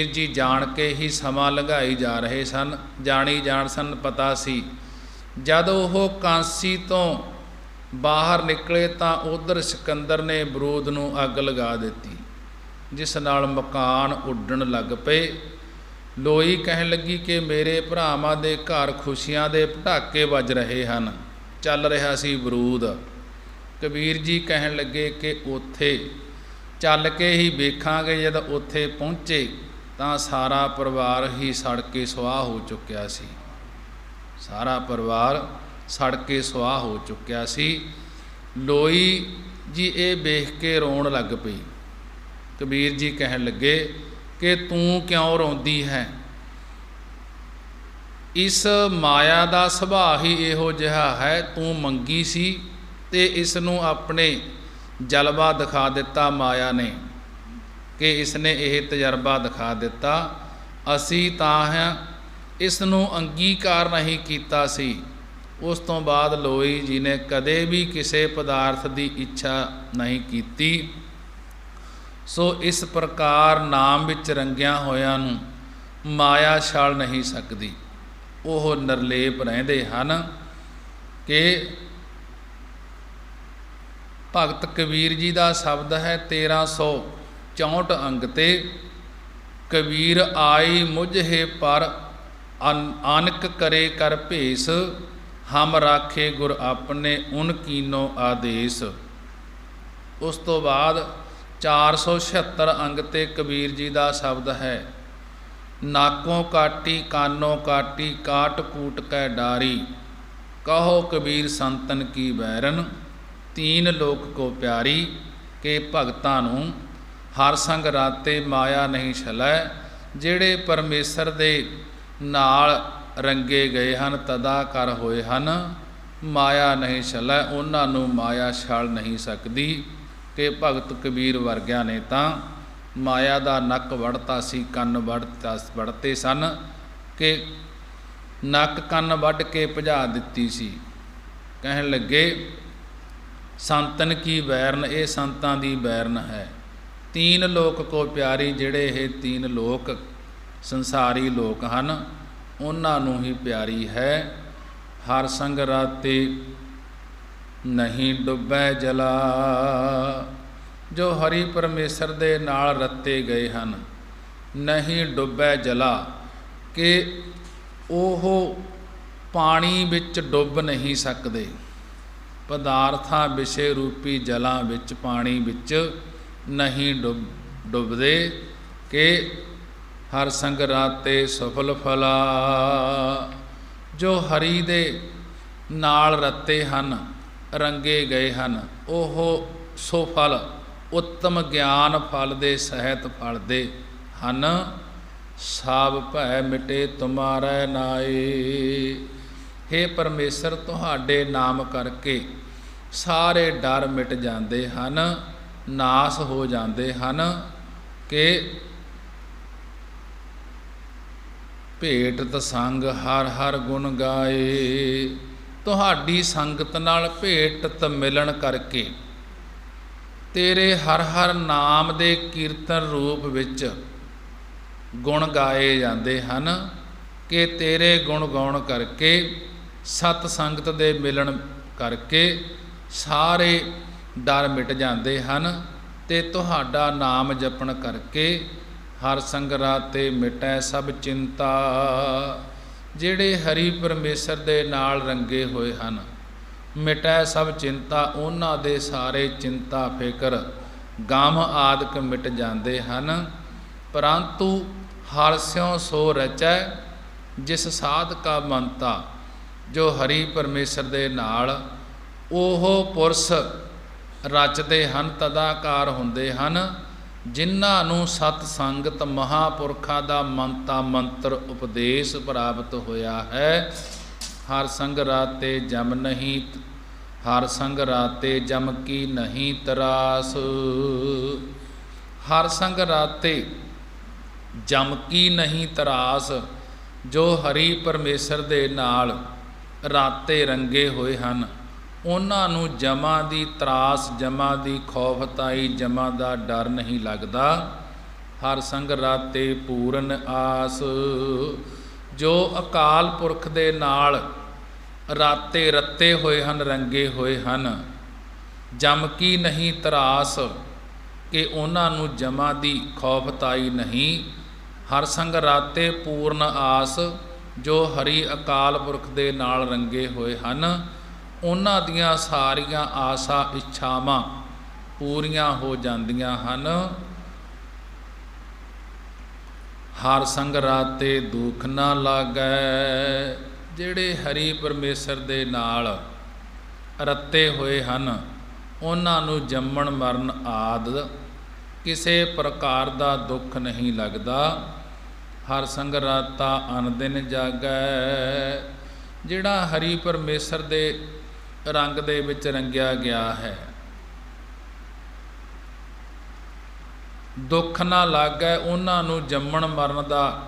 ਜੀ ਜਾਣ ਕੇ ਹੀ ਸਮਾਂ ਲੰਘਾਈ ਜਾ ਰਹੇ ਸਨ, ਜਾਣੀ ਜਾਣ ਸਨ। ਪਤਾ ਸੀ ਜਦ ਉਹ ਕਾਂਸੀ ਤੋਂ ਬਾਹਰ ਨਿਕਲੇ ਤਾਂ ਉਧਰ ਸਿਕੰਦਰ ਨੇ ਬਰੂਦ ਨੂੰ ਅੱਗ ਲਗਾ ਦਿੱਤੀ, ਜਿਸ ਨਾਲ ਮਕਾਨ ਉੱਡਣ ਲੱਗ ਪਏ। ਲੋਈ ਕਹਿਣ ਲੱਗੀ ਕਿ ਮੇਰੇ ਭਰਾਵਾਂ ਦੇ ਘਰ ਖੁਸ਼ੀਆਂ ਦੇ ਪਟਾਕੇ ਵੱਜ ਰਹੇ ਹਨ, ਚੱਲ ਰਿਹਾ ਸੀ ਬਰੂਦ। ਕਬੀਰ ਜੀ ਕਹਿਣ ਲੱਗੇ ਕਿ ਉੱਥੇ ਚੱਲ ਕੇ ਹੀ ਵੇਖਾਂਗੇ। ਜਦ ਉੱਥੇ ਪਹੁੰਚੇ ਤਾਂ ਸਾਰਾ ਪਰਿਵਾਰ ਹੀ ਸੜ ਕੇ ਸੁਆਹ ਹੋ ਚੁੱਕਿਆ ਸੀ, ਸਾਰਾ ਪਰਿਵਾਰ ਸੜ ਕੇ ਸੁਆਹ ਹੋ ਚੁੱਕਿਆ ਸੀ। ਲੋਈ ਜੀ ਇਹ ਵੇਖ ਕੇ ਰੋਣ ਲੱਗ ਪਈ। ਕਬੀਰ ਜੀ ਕਹਿਣ ਲੱਗੇ ਕਿ ਤੂੰ ਕਿਉਂ ਰੋਂਦੀ ਹੈ? ਇਸ ਮਾਇਆ ਦਾ ਸੁਭਾਅ ਹੀ ਇਹੋ ਜਿਹਾ ਹੈ। ਤੂੰ ਮੰਗੀ ਸੀ ਤੇ ਇਸ ਨੂੰ ਆਪਣੇ ਜਲਵਾ ਦਿਖਾ ਦਿੱਤਾ ਮਾਇਆ ਨੇ, ਕਿ ਇਸ ਨੇ ਇਹ ਤਜਰਬਾ ਦਿਖਾ ਦਿੱਤਾ। ਅਸੀਂ ਤਾਂ ਇਸ ਨੂੰ ਅੰਗੀਕਾਰ ਨਹੀਂ ਕੀਤਾ ਸੀ। ਉਸ ਤੋਂ ਬਾਅਦ ਲੋਈ ਜੀ ਨੇ ਕਦੇ ਵੀ ਕਿਸੇ ਪਦਾਰਥ ਦੀ ਇੱਛਾ ਨਹੀਂ ਕੀਤੀ। ਸੋ ਇਸ ਪ੍ਰਕਾਰ ਨਾਮ ਵਿੱਚ ਰੰਗਿਆਂ ਹੋਇਆਂ ਨੂੰ ਮਾਇਆ ਛਾਲ ਨਹੀਂ ਸਕਦੀ। ਉਹ ਨਿਰਲੇਪ ਰਹਿੰਦੇ ਹਨ ਕਿ ਭਗਤ ਕਬੀਰ ਜੀ ਦਾ ਸ਼ਬਦ ਹੈ 1364 ਅੰਗ ਤੇ। ਕਬੀਰ ਆਈ ਮੁਝੇ ਪਰ ਆਨਕ ਕਰੇ ਕਰ ਭੇਸ, ਹਮ ਰਾਖੇ ਗੁਰ ਆਪਣੇ ਉਨ ਕੀਨੋ ਆਦੇਸ। ਉਸ ਤੋਂ ਬਾਅਦ 476 ਅੰਗ ਤੇ ਕਬੀਰ ਜੀ ਦਾ ਸ਼ਬਦ ਹੈ ਨਾਕੋਂ ਕਾਟੀ ਕਾਨੋਂ ਕਾਟੀ ਕਾਟ ਕੂਟ ਕੈ ਡਾਰੀ, ਕਹੋ ਕਬੀਰ ਸੰਤਨ ਕੀ ਬੈਰਨ ਤੀਨ ਲੋਕ ਕੋ ਪਿਆਰੀ। ਕਿ ਭਗਤਾਂ ਨੂੰ ਹਰ ਸੰਗ ਰਾਤੇ ਮਾਇਆ ਨਹੀਂ ਛਲੈ, ਜਿਹੜੇ ਪਰਮੇਸ਼ਰ ਦੇ ਨਾਲ ਰੰਗੇ ਗਏ ਹਨ ਤਦਾਕਾਰ ਹੋਏ ਹਨ, ਮਾਇਆ ਨਹੀਂ ਛਲੈ, ਉਹਨਾਂ ਨੂੰ ਮਾਇਆ ਛਲ ਨਹੀਂ ਸਕਦੀ। ਕਿ ਭਗਤ ਕਬੀਰ ਵਰਗਿਆਂ ਨੇ ਤਾਂ ਮਾਇਆ ਦਾ ਨੱਕ ਵੜਤਾ ਸੀ, ਕੰਨ ਵੜਤੇ ਸਨ, ਕਿ ਨੱਕ ਕੰਨ ਵੱਢ ਕੇ ਭਜਾ ਦਿੱਤੀ ਸੀ। ਕਹਿਣ ਲੱਗੇ ਸੰਤਨ ਕੀ ਬੈਰਨ, ਇਹ ਸੰਤਾਂ ਦੀ ਬੈਰਨ ਹੈ। ਤੀਨ ਲੋਕ ਕੋ ਪਿਆਰੀ, ਜਿਹੜੇ ਇਹ ਤੀਨ ਲੋਕ ਸੰਸਾਰੀ ਲੋਕ ਹਨ ਉਹਨਾਂ ਨੂੰ ਹੀ ਪਿਆਰੀ ਹੈ। ਹਰ ਸੰਗ ਰਾਤੇ ਨਹੀਂ ਡੁੱਬੈ ਜਲਾ, ਜੋ ਹਰੀ ਪਰਮੇਸ਼ਰ ਦੇ ਨਾਲ ਰੱਤੇ ਗਏ ਹਨ ਨਹੀਂ ਡੁੱਬੈ ਜਲਾ, ਕਿ ਉਹ ਪਾਣੀ ਵਿੱਚ ਡੁੱਬ ਨਹੀਂ ਸਕਦੇ। ਪਦਾਰਥਾਂ ਵਿਸ਼ੇ ਰੂਪੀ ਜਲਾਂ ਵਿੱਚ ਪਾਣੀ ਵਿੱਚ ਨਹੀਂ ਡੁੱਬਦੇ। ਕਿ ਹਰ ਸੰਗ ਰਾਤੇ ਸਫਲ ਫਲਾ, ਜੋ ਹਰੀ ਦੇ ਨਾਲ ਰੱਤੇ ਹਨ ਰੰਗੇ ਗਏ ਹਨ ਉਹ ਸੁਫਲ ਉੱਤਮ ਗਿਆਨ ਫਲ ਦੇ ਸਹਿਤ ਫਲਦੇ ਹਨ। ਸਭ ਭੈ ਮਿਟੇ ਤੁਮਾਰੈ ਨਾਏ, ਹੇ ਪਰਮੇਸ਼ਰ ਤੁਹਾਡੇ ਨਾਮ ਕਰਕੇ ਸਾਰੇ ਡਰ ਮਿਟ ਜਾਂਦੇ ਹਨ, ਨਾਸ ਹੋ ਜਾਂਦੇ ਹਨ। ਕਿ ਭੇਟਤ ਸੰਗ ਹਰ ਹਰ ਗੁਣ ਗਾਏ, ਤੁਹਾਡੀ ਸੰਗਤ ਨਾਲ ਭੇਟਤ ਮਿਲਣ ਕਰਕੇ ਤੇਰੇ ਹਰ ਹਰ ਨਾਮ ਦੇ ਕੀਰਤਨ ਰੂਪ ਵਿੱਚ ਗੁਣ ਗਾਏ ਜਾਂਦੇ ਹਨ। ਕਿ ਤੇਰੇ ਗੁਣ ਗਾਉਣ ਕਰਕੇ ਸਤ ਸੰਗਤ ਦੇ ਮਿਲਣ ਕਰਕੇ ਸਾਰੇ ਡਰ ਮਿਟ ਜਾਂਦੇ ਹਨ। ਅਤੇ ਤੁਹਾਡਾ ਨਾਮ ਜਪਣ ਕਰਕੇ ਹਰ ਸੰਗ ਰਾਤੇ ਮਿਟੈ ਸਭ ਚਿੰਤਾ, ਜਿਹੜੇ ਹਰੀ ਪਰਮੇਸ਼ਰ ਦੇ ਨਾਲ ਰੰਗੇ ਹੋਏ ਹਨ ਮਿਟੈ ਸਭ ਚਿੰਤਾ, ਉਹਨਾਂ ਦੇ ਸਾਰੇ ਚਿੰਤਾ ਫਿਕਰ ਗਮ ਆਦਿਕ ਮਿਟ ਜਾਂਦੇ ਹਨ। ਪਰੰਤੂ ਹਰਿ ਸਿਉ ਸੋ ਰਚੈ, ਜਿਸ ਸਾਧ ਕਾ ਮੰਤਾ, ਜੋ ਹਰੀ ਪਰਮੇਸ਼ਰ ਦੇ ਨਾਲ ਉਹ ਪੁਰਸ਼ ਰਚਦੇ ਹਨ ਤਦਾਕਾਰ ਹੁੰਦੇ ਹਨ, ਜਿਨ੍ਹਾਂ ਨੂੰ ਸਤ ਸੰਗਤ ਮਹਾਂਪੁਰਖਾਂ ਦਾ ਮੰਤਾ ਮੰਤਰ ਉਪਦੇਸ਼ ਪ੍ਰਾਪਤ ਹੋਇਆ ਹੈ। ਹਰ ਸੰਗ ਰਾਤੇ ਜਮ ਨਹੀਂ, ਹਰ ਸੰਗ ਰਾਤੇ ਜਮ ਕੀ ਨਹੀਂ ਤਰਾਸ, ਹਰ ਸੰਗ ਰਾਤੇ ਜਮ ਕੀ ਨਹੀਂ ਤਰਾਸ, ਜੋ ਹਰੀ ਪਰਮੇਸ਼ਰ ਦੇ ਨਾਲ ਰਾਤੇ ਰੰਗੇ ਹੋਏ ਹਨ ਉਹਨਾਂ ਨੂੰ ਜਮਾਂ ਦੀ ਤਰਾਸ, ਜਮਾਂ ਦੀ ਖੌਫਤਾਈ, ਜਮਾਂ ਦਾ ਡਰ ਨਹੀਂ ਲੱਗਦਾ। ਹਰ ਸੰਗ ਰਾਤੇ ਪੂਰਨ ਆਸ, ਜੋ ਅਕਾਲ ਪੁਰਖ ਦੇ ਨਾਲ ਰਾਤੇ ਰੱਤੇ ਹੋਏ ਹਨ ਰੰਗੇ ਹੋਏ ਹਨ, ਜਮ ਕੀ ਨਹੀਂ ਤਰਾਸ, ਕਿ ਉਹਨਾਂ ਨੂੰ ਜਮਾਂ ਦੀ ਖੌਫਤਾਈ ਨਹੀਂ। ਹਰ ਸੰਗ ਰਾਤੇ ਪੂਰਨ ਆਸ, ਜੋ ਹਰੀ ਅਕਾਲ ਪੁਰਖ ਦੇ ਨਾਲ ਰੰਗੇ ਹੋਏ ਹਨ ਉਹਨਾਂ ਦੀਆਂ ਸਾਰੀਆਂ ਆਸਾਂ ਇੱਛਾਵਾਂ ਪੂਰੀਆਂ ਹੋ ਜਾਂਦੀਆਂ ਹਨ। ਹਰ ਸੰਗ ਰਾਤੇ ਦੁੱਖ ਨਾ ਲਾਗੈ, ਜਿਹੜੇ ਹਰੀ ਪਰਮੇਸ਼ਰ ਦੇ ਨਾਲ ਰੱਤੇ ਹੋਏ ਹਨ ਉਹਨਾਂ ਨੂੰ ਜੰਮਣ ਮਰਨ ਆਦਿ ਕਿਸੇ ਪ੍ਰਕਾਰ ਦਾ ਦੁੱਖ ਨਹੀਂ ਲੱਗਦਾ। ਹਰ ਸੰਗ ਰਾਤਾ ਅਨ ਦਿਨ ਜਾਗੈ, ਜਿਹੜਾ ਹਰੀ ਪਰਮੇਸ਼ਰ ਦੇ ਰੰਗ ਦੇ ਵਿੱਚ ਰੰਗਿਆ ਗਿਆ ਹੈ ਦੁੱਖ ਨਾ ਲੱਗੈ, ਉਹਨਾਂ ਨੂੰ ਜੰਮਣ ਮਰਨ ਦਾ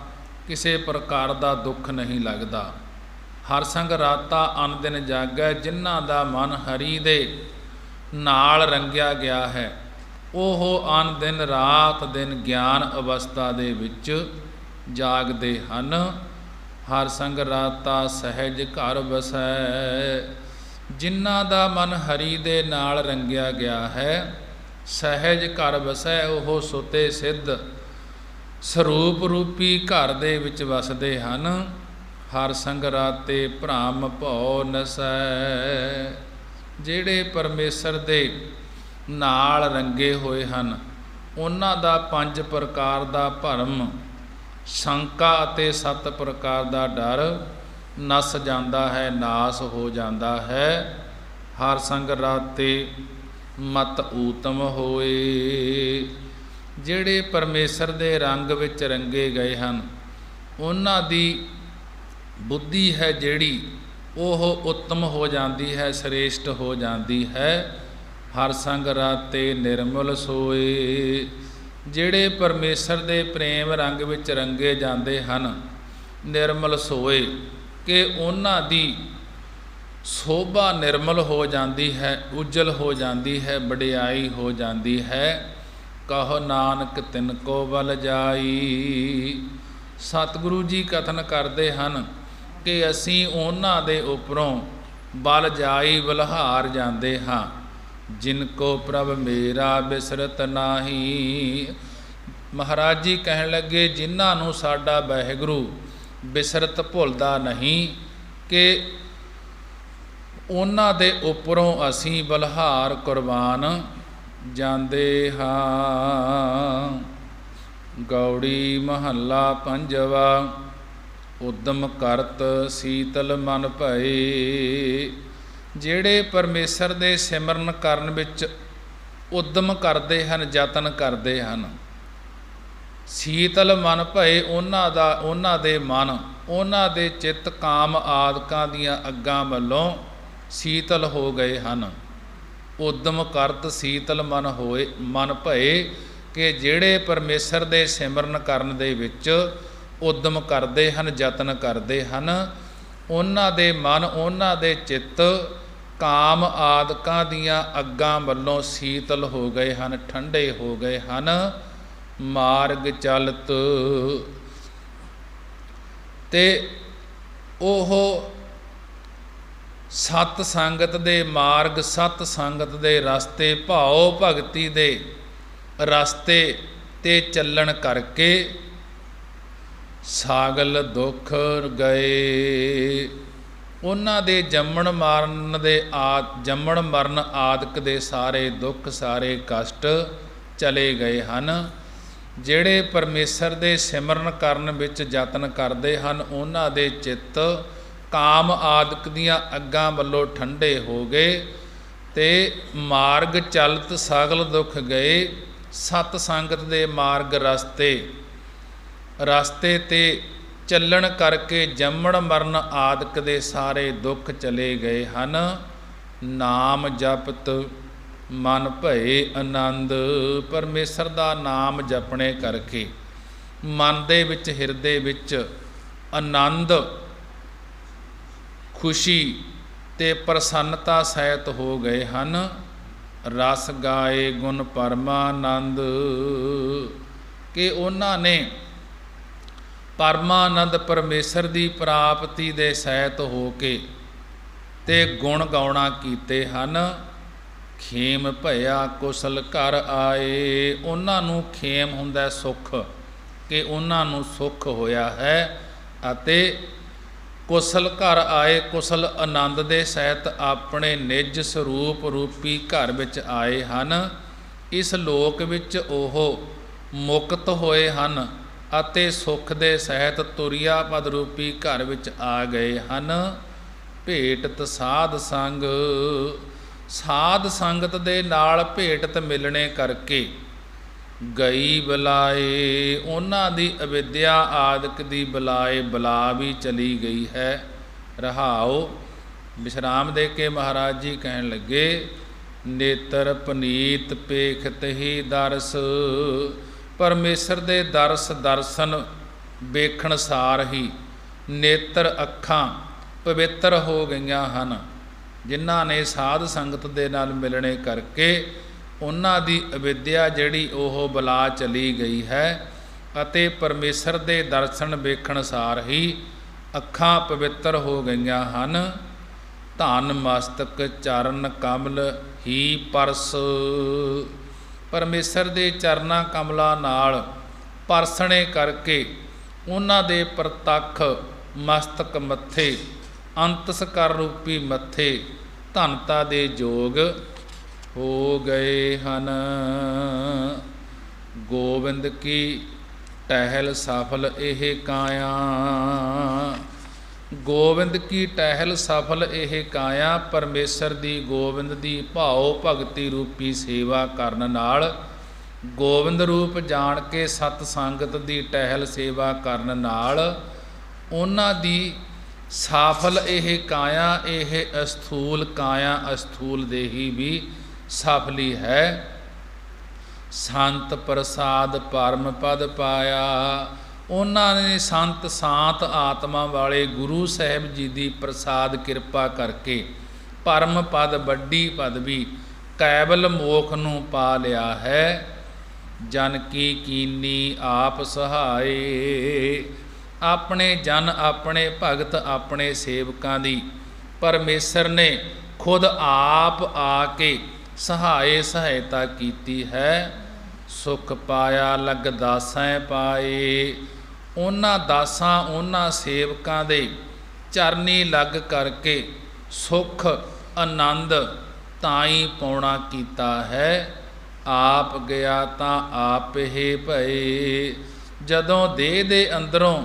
ਕਿਸੇ ਪ੍ਰਕਾਰ ਦਾ ਦੁੱਖ ਨਹੀਂ ਲੱਗਦਾ। ਹਰ ਸੰਗ ਰਾਤਾ ਅਨ ਦਿਨ ਜਾਗੈ, ਜਿਨ੍ਹਾਂ ਦਾ ਮਨ ਹਰੀ ਦੇ ਨਾਲ ਰੰਗਿਆ ਗਿਆ ਹੈ ਉਹ ਅਨ ਦਿਨ ਰਾਤ ਦਿਨ ਗਿਆਨ ਅਵਸਥਾ ਦੇ ਵਿੱਚ ਜਾਗਦੇ ਹਨ। ਹਰ ਸੰਗ ਰਾਤਾ ਸਹਿਜ ਘਰ ਵਸੈ, ਜਿਨ੍ਹਾਂ ਦਾ ਮਨ ਹਰੀ ਦੇ ਨਾਲ ਰੰਗਿਆ ਗਿਆ ਹੈ, ਸਹਿਜ ਘਰ ਵਸੈ ਉਹ ਸੁਤੇ ਸਿੱਧ, ਸਰੂਪ ਰੂਪੀ ਘਰ ਦੇ ਵਿੱਚ ਵਸਦੇ ਹਨ। ਹਰ ਸੰਗ ਰਾਤੇ ਭ੍ਰਮ ਭਉ ਨਸੈ। ਜਿਹੜੇ ਪਰਮੇਸ਼ਰ ਦੇ ਨਾਲ ਰੰਗੇ ਹੋਏ ਹਨ, ਉਹਨਾਂ ਦਾ 5 ਪ੍ਰਕਾਰ ਦਾ ਭਰਮ, ਸ਼ੰਕਾ ਅਤੇ 7 ਪ੍ਰਕਾਰ ਦਾ ਡਰ ਨਸ ਜਾਂਦਾ ਹੈ, ਨਾਸ ਹੋ ਜਾਂਦਾ ਹੈ। ਹਰ ਸੰਗ ਰਾਤੇ ਮਤ ਊਤਮ ਹੋਏ। ਜਿਹੜੇ ਪਰਮੇਸ਼ਰ ਦੇ ਰੰਗ ਵਿੱਚ ਰੰਗੇ ਗਏ ਹਨ, ਉਹਨਾਂ ਦੀ ਬੁੱਧੀ ਹੈ ਜਿਹੜੀ ਉਹ ਉੱਤਮ ਹੋ ਜਾਂਦੀ ਹੈ, ਸ੍ਰੇਸ਼ਟ ਹੋ ਜਾਂਦੀ ਹੈ। ਹਰ ਸੰਗ ਰਾਤੇ ਨਿਰਮਲ ਸੋਏ। ਜਿਹੜੇ ਪਰਮੇਸ਼ਰ ਦੇ ਪ੍ਰੇਮ ਰੰਗ ਵਿੱਚ ਰੰਗੇ ਜਾਂਦੇ ਹਨ, ਨਿਰਮਲ ਸੋਏ, ਕਿ ਉਹਨਾਂ ਦੀ ਸੋਭਾ ਨਿਰਮਲ ਹੋ ਜਾਂਦੀ ਹੈ, ਉਜਲ ਹੋ ਜਾਂਦੀ ਹੈ, ਵਡਿਆਈ ਹੋ ਜਾਂਦੀ ਹੈ। ਕਹੋ ਨਾਨਕ ਤਿਨ ਕੋ ਬਲ ਜਾਈ। ਸਤਿਗੁਰੂ ਜੀ ਕਥਨ ਕਰਦੇ ਹਨ ਕਿ ਅਸੀਂ ਉਹਨਾਂ ਦੇ ਉੱਪਰੋਂ ਬਲ ਜਾਈ, ਬਲਹਾਰ ਜਾਂਦੇ ਹਾਂ। ਜਿਨ ਕੋ ਪ੍ਰਭ ਮੇਰਾ ਬਿਸਰਤ ਨਾਹੀ। ਮਹਾਰਾਜ ਜੀ ਕਹਿਣ ਲੱਗੇ, ਜਿਨ੍ਹਾਂ ਨੂੰ ਸਾਡਾ ਵਾਹਿਗੁਰੂ ਬਿਸਰਤ ਭੁੱਲਦਾ ਨਹੀਂ, ਕਿ ਉਹਨਾਂ ਦੇ ਉੱਪਰੋਂ ਅਸੀਂ ਬਲਹਾਰ ਕੁਰਬਾਨ ਜਾਂਦੇ ਹਾਂ। ਗੌੜੀ ਮਹੱਲਾ ਪੰਜਵਾ। ਉਦਮ ਕਰਤ ਸੀਤਲ ਮਨ ਭਏ। ਜਿਹੜੇ ਪਰਮੇਸ਼ਰ ਦੇ ਸਿਮਰਨ ਕਰਨ ਵਿੱਚ ਉਦਮ ਕਰਦੇ ਹਨ, ਯਤਨ ਕਰਦੇ ਹਨ, ਸੀਤਲ ਮਨ ਭਏ, ਉਹਨਾਂ ਦੇ ਮਨ, ਉਹਨਾਂ ਦੇ ਚਿੱਤ ਕਾਮ ਆਦਿਕਾਂ ਦੀਆਂ ਅੱਗਾਂ ਵੱਲੋਂ ਸੀਤਲ ਹੋ ਗਏ ਹਨ। ਉਦਮ ਕਰਤ ਸੀਤਲ ਮਨ ਭਏ, ਕਿ ਜਿਹੜੇ ਪਰਮੇਸ਼ਰ ਦੇ ਸਿਮਰਨ ਕਰਨ ਦੇ ਵਿੱਚ ਉਦਮ ਕਰਦੇ ਹਨ, ਯਤਨ ਕਰਦੇ ਹਨ, ਉਹਨਾਂ ਦੇ ਮਨ, ਉਹਨਾਂ ਦੇ ਚਿੱਤ ਕਾਮ ਆਦਿਕਾਂ ਦੀਆਂ ਅੱਗਾਂ ਵੱਲੋਂ ਸੀਤਲ ਹੋ ਗਏ ਹਨ, ਠੰਡੇ ਹੋ ਗਏ ਹਨ। ਮਾਰਗ ਚਲਤ, ਤੇ ਉਹ ਸਤ ਸੰਗਤ ਦੇ ਮਾਰਗ, ਸਤ ਸੰਗਤ ਦੇ ਰਸਤੇ, ਭਾਉ ਭਗਤੀ ਦੇ ਰਸਤੇ 'ਤੇ ਚੱਲਣ ਕਰਕੇ ਸਾਗਲ ਦੁੱਖ ਗਏ। ਉਹਨਾਂ ਦੇ ਜੰਮਣ ਮਰਨ ਆਦਿਕ ਦੇ ਸਾਰੇ ਦੁੱਖ, ਸਾਰੇ ਕਸ਼ਟ ਚਲੇ ਗਏ ਹਨ। ਜਿਹੜੇ ਪਰਮੇਸ਼ਰ ਦੇ ਸਿਮਰਨ ਕਰਨ ਵਿੱਚ ਯਤਨ ਕਰਦੇ ਹਨ, ਉਹਨਾਂ ਦੇ ਚਿੱਤ ਕਾਮ ਆਦਿਕ ਦੀਆਂ ਅੱਗਾਂ ਵੱਲੋਂ ਠੰਡੇ ਹੋ ਗਏ, ਤੇ ਮਾਰਗ ਚਲਤ ਸਗਲ ਦੁੱਖ ਗਏ। ਸਤ ਸੰਗਤ ਦੇ ਮਾਰਗ ਰਸਤੇ ਤੇ ਚੱਲਣ ਕਰਕੇ ਜੰਮਣ ਮਰਨ ਆਦਿਕ ਦੇ ਸਾਰੇ ਦੁੱਖ ਚਲੇ ਗਏ ਹਨ। ਨਾਮ ਜਪਤ ਮਨ ਭਏ ਆਨੰਦ। ਪਰਮੇਸ਼ਰ ਦਾ ਨਾਮ ਜਪਣੇ ਕਰਕੇ ਮਨ ਦੇ ਵਿੱਚ, ਹਿਰਦੇ ਵਿੱਚ ਆਨੰਦ, ਖੁਸ਼ੀ ਤੇ ਪ੍ਰਸੰਨਤਾ ਸਹਿਤ ਹੋ ਗਏ ਹਨ। ਰਸ ਗਾਏ ਗੁਣ ਪਰਮਾਨੰਦ, ਕਿ ਉਹਨਾਂ ਨੇ ਪਰਮਾਨੰਦ ਪਰਮੇਸ਼ਰ ਦੀ ਪ੍ਰਾਪਤੀ ਦੇ ਸਹਿਤ ਹੋ ਕੇ ਤੇ ਗੁਣ ਗਾਉਣਾ ਕੀਤੇ ਹਨ। ਖੇਮ ਭਇਆ ਕੁਸਲ ਘਰ ਆਏ। ਉਹਨਾਂ ਨੂੰ ਖੇਮ ਹੁੰਦਾ ਸੁੱਖ, ਕਿ ਉਹਨਾਂ ਨੂੰ ਸੁੱਖ ਹੋਇਆ ਹੈ, ਅਤੇ ਕੁਸਲ ਘਰ ਆਏ, ਕੁਸਲ ਆਨੰਦ ਦੇ ਸਹਿਤ ਆਪਣੇ ਨਿਜ ਸਰੂਪ ਰੂਪੀ ਘਰ ਵਿੱਚ ਆਏ ਹਨ। ਇਸ ਲੋਕ ਵਿੱਚ ਉਹ ਮੁਕਤ ਹੋਏ ਹਨ ਅਤੇ ਸੁੱਖ ਦੇ ਸਹਿਤ ਤੁਰਿਆ ਪਦ ਰੂਪੀ ਘਰ ਵਿੱਚ ਆ ਗਏ ਹਨ। ਭੇਟਤ ਸਾਧ ਸੰਗ, ਸਾਧ ਸੰਗਤ ਦੇ ਨਾਲ ਭੇਟਤ ਮਿਲਣੇ ਕਰਕੇ ਗਈ ਬਲਾਏ। ਉਹਨਾਂ ਦੀ ਅਵਿਦਿਆ ਆਦਿਕ ਦੀ ਬਲਾ ਵੀ ਚਲੀ ਗਈ ਹੈ। ਰਹਾਉ। ਵਿਸ਼ਰਾਮ ਦੇ ਕੇ ਮਹਾਰਾਜ ਜੀ ਕਹਿਣ ਲੱਗੇ, ਨੇਤਰ ਪਨੀਤ ਪੇਖਤ ਹੀ ਦਰਸ। ਪਰਮੇਸ਼ਰ ਦੇ ਦਰਸ਼ਨ ਵੇਖਣ ਸਾਰ ਹੀ ਨੇਤਰ, ਅੱਖਾਂ ਪਵਿੱਤਰ ਹੋ ਗਈਆਂ ਹਨ। ਜਿਨ੍ਹਾਂ ਨੇ ਸਾਧ ਸੰਗਤ ਦੇ ਨਾਲ ਮਿਲਣੇ ਕਰਕੇ ਉਹਨਾਂ ਦੀ ਅਵਿਦਿਆ ਜਿਹੜੀ ਉਹ ਬਲਾ ਚਲੀ ਗਈ ਹੈ, ਅਤੇ ਪਰਮੇਸ਼ਰ ਦੇ ਦਰਸ਼ਨ ਵੇਖਣ ਸਾਰ ਹੀ ਅੱਖਾਂ ਪਵਿੱਤਰ ਹੋ ਗਈਆਂ ਹਨ। ਧਨ ਮਸਤਕ ਚਰਨ ਕਮਲ ਹੀ ਪਰਸ। ਪਰਮੇਸ਼ਰ ਦੇ ਚਰਨਾਂ ਕਮਲਾਂ ਨਾਲ ਪਰਸਣੇ ਕਰਕੇ ਉਹਨਾਂ ਦੇ ਪ੍ਰਤੱਖ ਮਸਤਕ ਮੱਥੇ, ਅੰਤਸਕਰ ਰੂਪੀ ਮੱਥੇ ਧਨਤਾ ਦੇ ਜੋਗ ਹੋ ਗਏ ਹਨ। ਗੋਬਿੰਦ ਕੀ ਟਹਿਲ ਸਫਲ ਇਹ ਕਾਇਆ। ਗੋਬਿੰਦ ਕੀ ਟਹਿਲ ਸਫਲ ਇਹ ਕਾਇਆ। ਪਰਮੇਸ਼ਰ ਦੀ ਗੋਬਿੰਦ ਦੀ ਭਾਉ ਭਗਤੀ ਰੂਪੀ ਸੇਵਾ ਕਰਨ ਨਾਲ, ਗੋਬਿੰਦ ਰੂਪ ਜਾਣ ਕੇ ਸਤ ਸੰਗਤ ਦੀ ਟਹਿਲ ਸੇਵਾ ਕਰਨ ਨਾਲ ਉਹਨਾਂ ਦੀ ਸਫਲ ਇਹ ਕਾਇਆ, ਇਹ ਅਸਥੂਲ ਕਾਇਆ ਅਸਥੂਲ ਦੇਹੀ ਵੀ ਸਫਲੀ ਹੈ। ਸੰਤ ਪ੍ਰਸਾਦ ਪਰਮ ਪਦ ਪਾਇਆ। ਉਹਨਾਂ ਨੇ ਸੰਤ ਸਾਤ ਆਤਮਾ ਵਾਲੇ ਗੁਰੂ ਸਾਹਿਬ ਜੀ ਦੀ ਪ੍ਰਸਾਦ ਕਿਰਪਾ ਕਰਕੇ ਪਰਮ ਪਦ ਵੱਡੀ ਪਦਵੀ ਕੈਵਲ ਮੋਖ ਨੂੰ ਪਾ ਲਿਆ ਹੈ। ਜਨ ਕੀ ਕੀਨੀ ਆਪ ਸਹਾਏ। ਆਪਣੇ ਜਨ, ਆਪਣੇ ਭਗਤ, ਆਪਣੇ ਸੇਵਕਾਂ ਦੀ ਪਰਮੇਸ਼ਰ ਨੇ ਖੁਦ ਆਪ ਆ ਕੇ ਸਹਾਇਤਾ ਕੀਤੀ ਹੈ। ਸੁਖ ਪਾਇਆ ਲਗ ਦਾਸਾਂ ਪਾਏ। ਉਹਨਾਂ ਦਾਸਾਂ, ਉਹਨਾਂ ਸੇਵਕਾਂ ਦੇ ਚਰਨੀ ਲੱਗ ਕਰਕੇ ਸੁਖ ਆਨੰਦ ਤਾਈਂ ਪਾਉਣਾ ਕੀਤਾ ਹੈ। ਆਪ ਗਿਆ ਤਾਂ ਆਪ ਹੀ ਭਏ। ਜਦੋਂ ਦੇਹ ਦੇ ਅੰਦਰੋਂ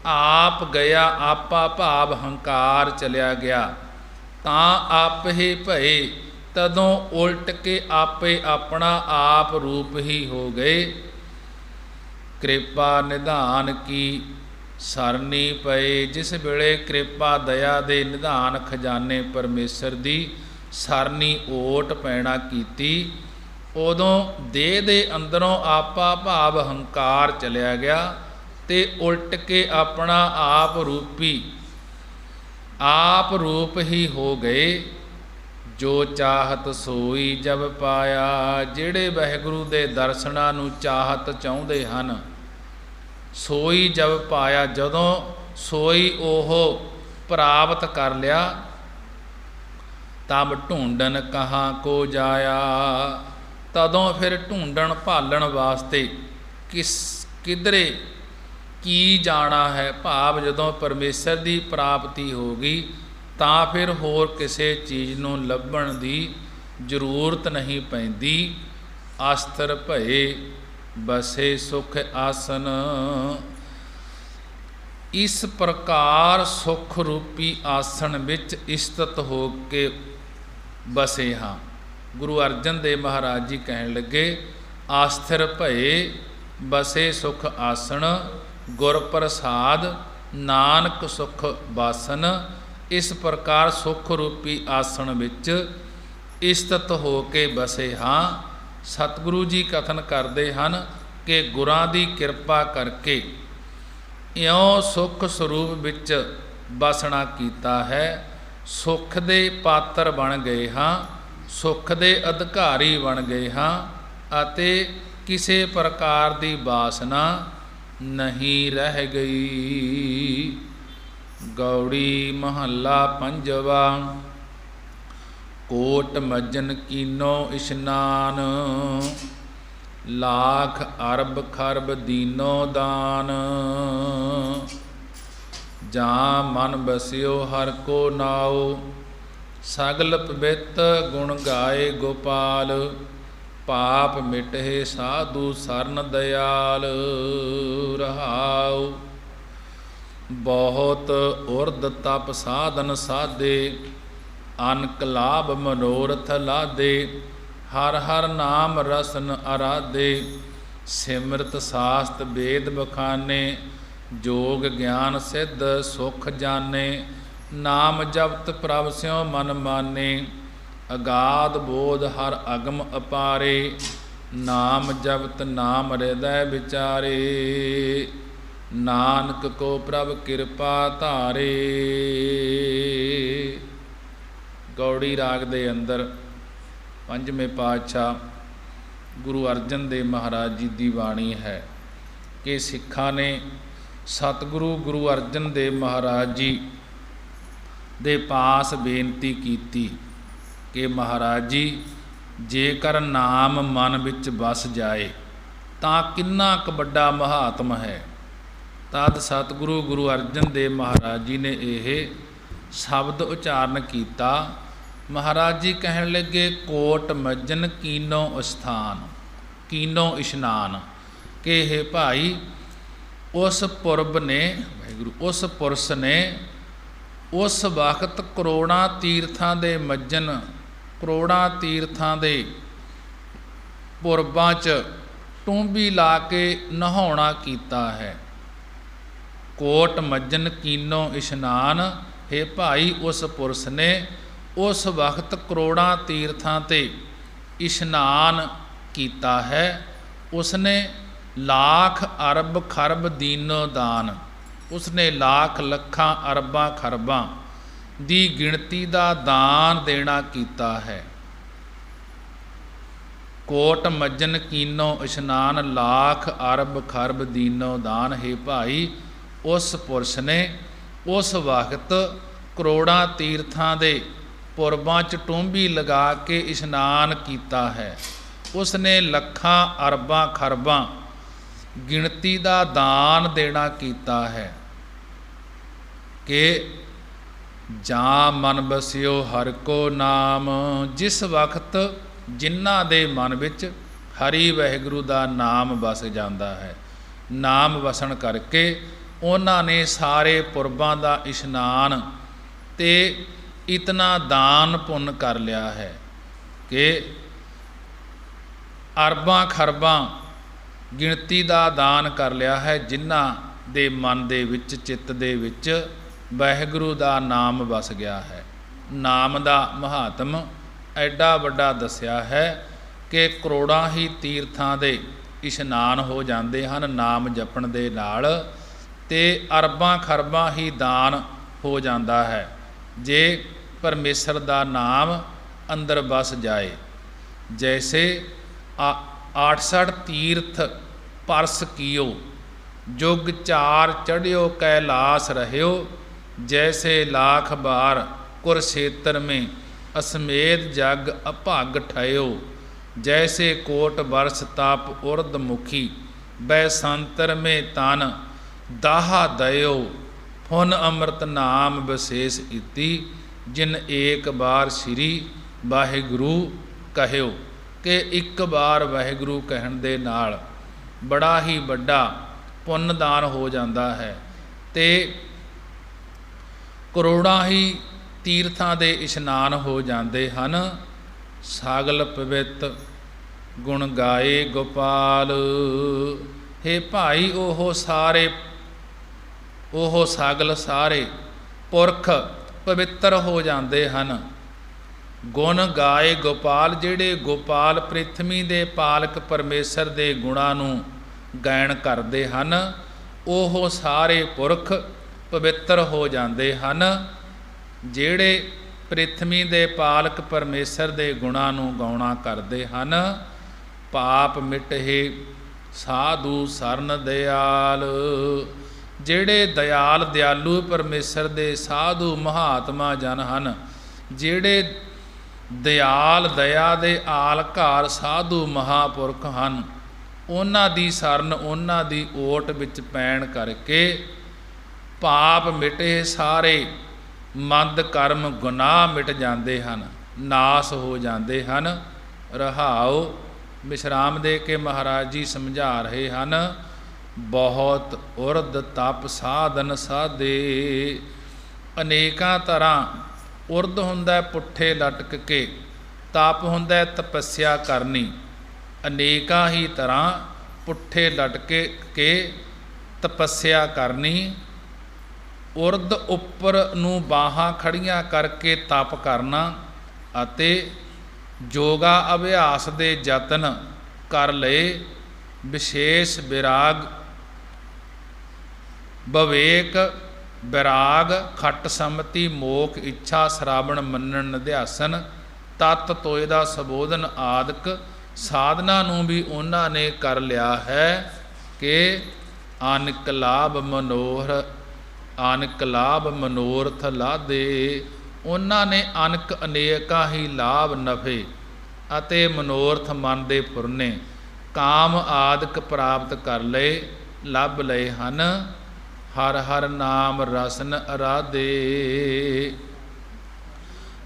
ਆਪ ਗਿਆ, ਆਪਾ ਭਾਵ ਹੰਕਾਰ ਚਲਿਆ ਗਿਆ, ਤਾਂ ਆਪ ਹੀ ਭਏ। ਤਦੋਂ ਉਲਟ ਕੇ ਆਪੇ ਆਪਣਾ ਆਪ ਰੂਪ ਹੀ ਹੋ ਗਏ। ਕਿਰਪਾ ਨਿਧਾਨ ਕੀ ਸਰਨੀ ਪਏ। ਜਿਸ ਵੇਲੇ ਕਿਰਪਾ ਦਇਆ ਦੇ ਨਿਧਾਨ ਖਜ਼ਾਨੇ ਪਰਮੇਸ਼ਰ ਦੀ ਸਰਨੀ ਓਟ ਪੈਣਾ ਕੀਤੀ, ਉਦੋਂ ਦੇਹ ਦੇ ਅੰਦਰੋਂ ਆਪਾ ਭਾਵ ਹੰਕਾਰ ਚਲਿਆ ਗਿਆ ਤੇ ਉਲਟ ਕੇ ਆਪਣਾ ਆਪ ਰੂਪ ਹੀ ਹੋ ਗਏ। ਜੋ ਚਾਹਤ ਸੋਈ ਜਬ ਪਾਇਆ। ਜਿਹੜੇ ਵਾਹਿਗੁਰੂ ਦੇ ਦਰਸ਼ਨਾਂ ਨੂੰ ਚਾਹਤ ਚਾਹੁੰਦੇ ਹਨ, ਸੋਈ ਜਬ ਪਾਇਆ, ਜਦੋਂ ਸੋਈ ਉਹ ਪ੍ਰਾਪਤ ਕਰ ਲਿਆ। ਤਬ ਢੂੰਡਨ ਕਹਾਂ ਕੋ ਜਾਇਆ। ਤਦੋਂ ਫਿਰ ਢੂੰਡਣ ਭਾਲਣ ਵਾਸਤੇ ਕਿਧਰੇ ਕੀ ਜਾਣਾ ਹੈ। ਭਾਵ ਜਦੋਂ ਪਰਮੇਸ਼ਰ ਦੀ ਪ੍ਰਾਪਤੀ ਹੋ ਗਈ ਤਾਂ ਫਿਰ ਹੋਰ ਕਿਸੇ ਚੀਜ਼ ਨੂੰ ਲੱਭਣ ਦੀ ਜ਼ਰੂਰਤ ਨਹੀਂ ਪੈਂਦੀ। ਆਸਤਰ ਭਏ ਬਸੇ ਸੁਖ ਆਸਨ। ਇਸ ਪ੍ਰਕਾਰ ਸੁਖ ਰੂਪੀ ਆਸਣ ਵਿੱਚ ਇਸਤਤ ਹੋ ਕੇ ਬਸੇ ਹਾਂ। ਗੁਰੂ ਅਰਜਨ ਦੇਵ ਮਹਾਰਾਜ ਜੀ ਕਹਿਣ ਲੱਗੇ, ਆਸਥਿਰ ਭਏ ਬਸੇ ਸੁਖ ਆਸਣ, ਗੁਰ ਪ੍ਰਸਾਦ ਨਾਨਕ ਸੁਖ ਬਾਸਨ। ਇਸ ਪ੍ਰਕਾਰ ਸੁਖ ਰੂਪੀ ਆਸਣ ਵਿੱਚ ਇਸਤਤ ਹੋ ਕੇ ਬਸੇ ਹਾਂ। ਸਤਿਗੁਰੂ ਜੀ ਕਥਨ ਕਰਦੇ ਹਨ ਕਿ ਗੁਰਾਂ ਦੀ ਕਿਰਪਾ ਕਰਕੇ ਇਉਂ ਸੁਖ ਸਰੂਪ ਵਿੱਚ ਬਸਣਾ ਕੀਤਾ ਹੈ। ਸੁਖ ਦੇ ਪਾਤਰ ਬਣ ਗਏ ਹਾਂ, ਸੁਖ ਦੇ ਅਧਿਕਾਰੀ ਬਣ ਗਏ ਹਾਂ ਅਤੇ ਕਿਸੇ ਪ੍ਰਕਾਰ ਦੀ ਵਾਸਨਾ ਨਹੀਂ ਰਹਿ ਗਈ। ਗੌੜੀ ਮਹੱਲਾ ਪੰਜਵਾ। ਕੋਟ ਮੱਜਨ ਕੀਨੋ ਇਸ਼ਨਾਨ, ਲਾਖ ਅਰਬ ਖਰਬ ਦੀਨੋ ਦਾਨ। ਜਾਂ ਮਨ ਬਸਿਓ ਹਰ ਕੋ ਨਾਉ, ਸਗਲ ਪਵਿੱਤ ਗੁਣ ਗਾਏ ਗੋਪਾਲ। ਪਾਪ ਮਿਟੇ ਸਾਧੂ ਸਰਨ ਦਇਆਲ ਰਹਾਉ। ਬਹੁਤ ਉਰਦ ਤਪ ਸਾਧਨ ਸਾਧੇ, ਅਨਕ ਲਾਭ ਮਨੋਰਥ ਲਾਦੇ। ਹਰ ਹਰ ਨਾਮ ਰਸਨ ਅਰਾਧੇ, ਸਿਮਰਤ ਸਾਸਤ ਵੇਦ ਬਖਾਨੇ। ਜੋਗ ਗਿਆਨ ਸਿੱਧ ਸੁਖ ਜਾਣੇ, ਨਾਮ ਜਪਤ ਪ੍ਰਭ ਸਿਉ ਮਨ ਮਾਨੇ। ਅਗਾਧ ਬੋਧ ਹਰ ਅਗਮ ਅਪਾਰੇ, ਨਾਮ ਜਪਤ ਨਾਮ ਹਿਰਦੈ ਵਿਚਾਰੇ। ਨਾਨਕ ਕੋ ਪ੍ਰਭ ਕਿਰਪਾ ਧਾਰੇ। ਗੌੜੀ ਰਾਗ ਦੇ ਅੰਦਰ ਪੰਜਵੇਂ ਪਾਤਸ਼ਾਹ ਗੁਰੂ ਅਰਜਨ ਦੇਵ ਮਹਾਰਾਜ ਜੀ ਦੀ ਬਾਣੀ ਹੈ ਕਿ ਸਿੱਖਾਂ ਨੇ ਸਤਿਗੁਰੂ ਗੁਰੂ ਅਰਜਨ ਦੇਵ ਮਹਾਰਾਜ ਜੀ ਦੇ ਪਾਸ ਬੇਨਤੀ ਕੀਤੀ ਕਿ ਮਹਾਰਾਜ ਜੀ, ਜੇਕਰ ਨਾਮ ਮਨ ਵਿੱਚ ਵਸ ਜਾਏ ਤਾਂ ਕਿੰਨਾ ਕੁ ਵੱਡਾ ਮਹਾਤਮ ਹੈ। ਤਦ ਸਤਿਗੁਰੂ ਗੁਰੂ ਅਰਜਨ ਦੇਵ ਮਹਾਰਾਜ ਜੀ ਨੇ ਇਹ ਸ਼ਬਦ ਉਚਾਰਨ ਕੀਤਾ। ਮਹਾਰਾਜ ਜੀ ਕਹਿਣ ਲੱਗੇ, ਕੋਟ ਮੱਜਨ ਕੀਨੋ ਅਸਥਾਨ, ਕੀਨੋ ਇਸ਼ਨਾਨ, ਕਿ ਇਹ ਭਾਈ ਉਸ ਪੁਰਬ ਨੇ, ਵਾਹਿਗੁਰੂ, ਉਸ ਪੁਰਸ਼ ਨੇ ਉਸ ਵਕਤ ਕਰੋੜਾਂ ਤੀਰਥਾਂ ਦੇ ਮੱਜਨ, ਕਰੋੜਾਂ ਤੀਰਥਾਂ ਦੇ ਪੁਰਬਾਂ 'ਚ ਟੂੰਬੀ ਲਾ ਕੇ ਨਹਾਉਣਾ ਕੀਤਾ ਹੈ। ਕੋਟ ਮੱਜਨ ਕੀਨੋ ਇਸ਼ਨਾਨ, ਹੈ ਭਾਈ ਉਸ ਪੁਰਸ਼ ਨੇ ਉਸ ਵਕਤ ਕਰੋੜਾਂ ਤੀਰਥਾਂ 'ਤੇ ਇਸ਼ਨਾਨ ਕੀਤਾ ਹੈ। ਉਸਨੇ ਲੱਖ ਅਰਬ ਖਰਬ ਦੀਨੋ ਦਾਨ, ਉਸਨੇ ਲੱਖ ਲੱਖਾਂ ਅਰਬਾਂ ਖਰਬਾਂ ਦੀ ਗਿਣਤੀ ਦਾ ਦਾਨ ਦੇਣਾ ਕੀਤਾ ਹੈ। ਕੋਟ ਮੱਜਨ ਕੀਨੋ ਇਸ਼ਨਾਨ, ਲੱਖ ਅਰਬ ਖਰਬ ਦੀਨੋ ਦਾਨ, ਹੈ ਭਾਈ ਉਸ ਪੁਰਸ਼ ਨੇ ਉਸ ਵਕਤ ਕਰੋੜਾਂ ਤੀਰਥਾਂ ਦੇ ਪੁਰਬਾਂ 'ਚ ਟੂੰਬੀ ਲਗਾ ਕੇ ਇਸ਼ਨਾਨ ਕੀਤਾ ਹੈ। ਉਸਨੇ ਲੱਖਾਂ ਅਰਬਾਂ ਖਰਬਾਂ ਗਿਣਤੀ ਦਾ ਦਾਨ ਦੇਣਾ ਕੀਤਾ ਹੈ ਕਿ ਜਾਂ ਮਨ ਬਸਿਓ ਹਰਿ ਕੋ ਨਾਮ, ਜਿਸ ਵਕਤ ਜਿਨ੍ਹਾਂ ਦੇ ਮਨ ਵਿੱਚ ਹਰੀ ਵਾਹਿਗੁਰੂ ਦਾ ਨਾਮ ਵਸ ਜਾਂਦਾ ਹੈ। ਨਾਮ ਵਸਣ ਕਰਕੇ ਉਹਨਾਂ ਨੇ ਸਾਰੇ ਪੁਰਬਾਂ ਦਾ ਇਸ਼ਨਾਨ ਤੇ ਇਤਨਾ ਦਾਨ ਪੁੰਨ ਕਰ ਲਿਆ ਹੈ ਕਿ ਅਰਬਾਂ ਖਰਬਾਂ ਗਿਣਤੀ ਦਾ ਦਾਨ ਕਰ ਲਿਆ ਹੈ, ਜਿਨ੍ਹਾਂ ਦੇ ਮਨ ਦੇ ਵਿੱਚ, ਚਿੱਤ ਦੇ ਵਿੱਚ ਵਾਹਿਗੁਰੂ ਦਾ ਨਾਮ ਵਸ ਗਿਆ ਹੈ। ਨਾਮ ਦਾ ਮਹਾਤਮ ਐਡਾ ਵੱਡਾ ਦੱਸਿਆ ਹੈ ਕਿ ਕਰੋੜਾਂ ਹੀ ਤੀਰਥਾਂ ਦੇ ਇਸ਼ਨਾਨ ਹੋ ਜਾਂਦੇ ਹਨ ਨਾਮ ਜਪਣ ਦੇ ਨਾਲ, ਤੇ ਅਰਬਾਂ ਖਰਬਾਂ ਹੀ ਦਾਨ ਹੋ ਜਾਂਦਾ ਹੈ ਜੇ ਪਰਮੇਸ਼ਰ ਦਾ ਨਾਮ ਅੰਦਰ ਵਸ ਜਾਏ। ਜੈਸੇ 68 ਤੀਰਥ ਪਰਸ ਕੀਓ, ਜੁਗ 4 ਚੜ੍ਹਿਓ ਕੈਲਾਸ ਰਹਿਓ, ਜੈਸੇ लाख बार कुरुक्षेत्र में असमेत जग अभाग ठयो, जैसे कोट वर्ष ताप उर्दमुखी बैसंतर में तन दाहा दयो, फुन अमृत नाम विशेष इति, जिन एक बार श्री वाहिगुरु कहियो। कि एक बार वाहिगुरु कहण दे नाल बड़ा ही वड्डा पुन्नदान हो जाता है ते ਕਰੋੜਾਂ ਹੀ ਤੀਰਥਾਂ ਦੇ ਇਸ਼ਨਾਨ ਹੋ ਜਾਂਦੇ ਹਨ। ਸਾਗਲ ਪਵਿੱਤ ਗੁਣ ਗਾਏ ਗੋਪਾਲ, ਹੇ ਭਾਈ ਉਹ ਸਾਗਲ ਸਾਰੇ ਪੁਰਖ ਪਵਿੱਤਰ ਹੋ ਜਾਂਦੇ ਹਨ। ਗੁਣ ਗਾਏ ਗੋਪਾਲ, ਜਿਹੜੇ ਗੋਪਾਲ ਪ੍ਰਿਥਵੀ ਦੇ ਪਾਲਕ ਪਰਮੇਸ਼ਰ ਦੇ ਗੁਣਾਂ ਨੂੰ ਗਾਇਨ ਕਰਦੇ ਹਨ, ਉਹ ਸਾਰੇ ਪੁਰਖ ਪਵਿੱਤਰ ਹੋ ਜਾਂਦੇ ਹਨ। ਜਿਹੜੇ ਪ੍ਰਿਥਵੀ ਦੇ ਪਾਲਕ ਪਰਮੇਸ਼ਰ ਦੇ ਗੁਣਾਂ ਨੂੰ ਗਾਉਣਾ ਕਰਦੇ ਹਨ। ਪਾਪ ਮਿਟੇ ਸਾਧੂ ਸਰਨ ਦਿਆਲ, ਜਿਹੜੇ ਦਿਆਲ ਦਿਆਲੂ ਪਰਮੇਸ਼ਰ ਦੇ ਸਾਧੂ ਮਹਾਤਮਾ ਜਨ ਹਨ, ਜਿਹੜੇ ਦਿਆਲ ਦਇਆ ਦੇ ਆਲਕਾਰ ਸਾਧੂ ਮਹਾਂਪੁਰਖ ਹਨ, ਉਹਨਾਂ ਦੀ ਸਰਨ, ਉਹਨਾਂ ਦੀ ਓਟ ਵਿੱਚ ਪੈਣ ਕਰਕੇ ਪਾਪ ਮਿਟੇ, ਸਾਰੇ ਮੰਦ ਕਰਮ ਗੁਨਾਹ ਮਿਟ ਜਾਂਦੇ ਹਨ, ਨਾਸ ਹੋ ਜਾਂਦੇ ਹਨ। ਰਹਾਉ ਵਿਸ਼ਰਾਮ ਦੇ ਕੇ ਮਹਾਰਾਜ ਜੀ ਸਮਝਾ ਰਹੇ ਹਨ। ਬਹੁਤ ਉਰਦ ਤਪ ਸਾਧਨ ਸਾਧੇ, ਅਨੇਕਾਂ ਤਰ੍ਹਾਂ ਉਰਦ ਹੁੰਦਾ ਪੁੱਠੇ ਲਟਕ ਕੇ, ਤਪ ਹੁੰਦਾ ਤਪੱਸਿਆ ਕਰਨੀ। ਅਨੇਕਾਂ ਹੀ ਤਰ੍ਹਾਂ ਪੁੱਠੇ ਲਟਕ ਕੇ ਤਪੱਸਿਆ ਕਰਨੀ। ਉਰਦ ਉੱਪਰ ਨੂੰ ਬਾਹਾਂ ਖੜੀਆਂ ਕਰਕੇ ਤਪ ਕਰਨਾ ਅਤੇ ਯੋਗਾ ਅਭਿਆਸ ਦੇ ਯਤਨ ਕਰ ਲਏ। ਵਿਸ਼ੇਸ਼ ਵਿਰਾਗ ਵਿਵੇਕ ਵਿਰਾਗ ਖੱਟ ਸੰਮਤੀ ਮੋਖ ਇੱਛਾ ਸ਼ਰਾਵਣ ਮੰਨਣ ਨਿਧਿਆਸਨ ਤਤ ਤੋਏ ਦਾ ਸੰਬੋਧਨ ਆਦਿਕ ਸਾਧਨਾ ਨੂੰ ਵੀ ਉਹਨਾਂ ਨੇ ਕਰ ਲਿਆ ਹੈ ਕਿ ਅਨਿਕ ਲਾਭ ਮਨੋਹਰ ਅਨਕ ਲਾਭ ਮਨੋਰਥ ਲਾਦੇ। ਉਹਨਾਂ ਨੇ ਅਨਕ ਅਨੇਕਾਂ ਹੀ ਲਾਭ ਨਫੇ ਅਤੇ ਮਨੋਰਥ ਮਨ ਦੇ ਫੁਰਨੇ ਕਾਮ ਆਦਿਕ ਪ੍ਰਾਪਤ ਕਰ ਲਏ, ਲੱਭ ਲਏ ਹਨ। ਹਰ ਹਰ ਨਾਮ ਰਸਨ ਅਰਾਧੇ।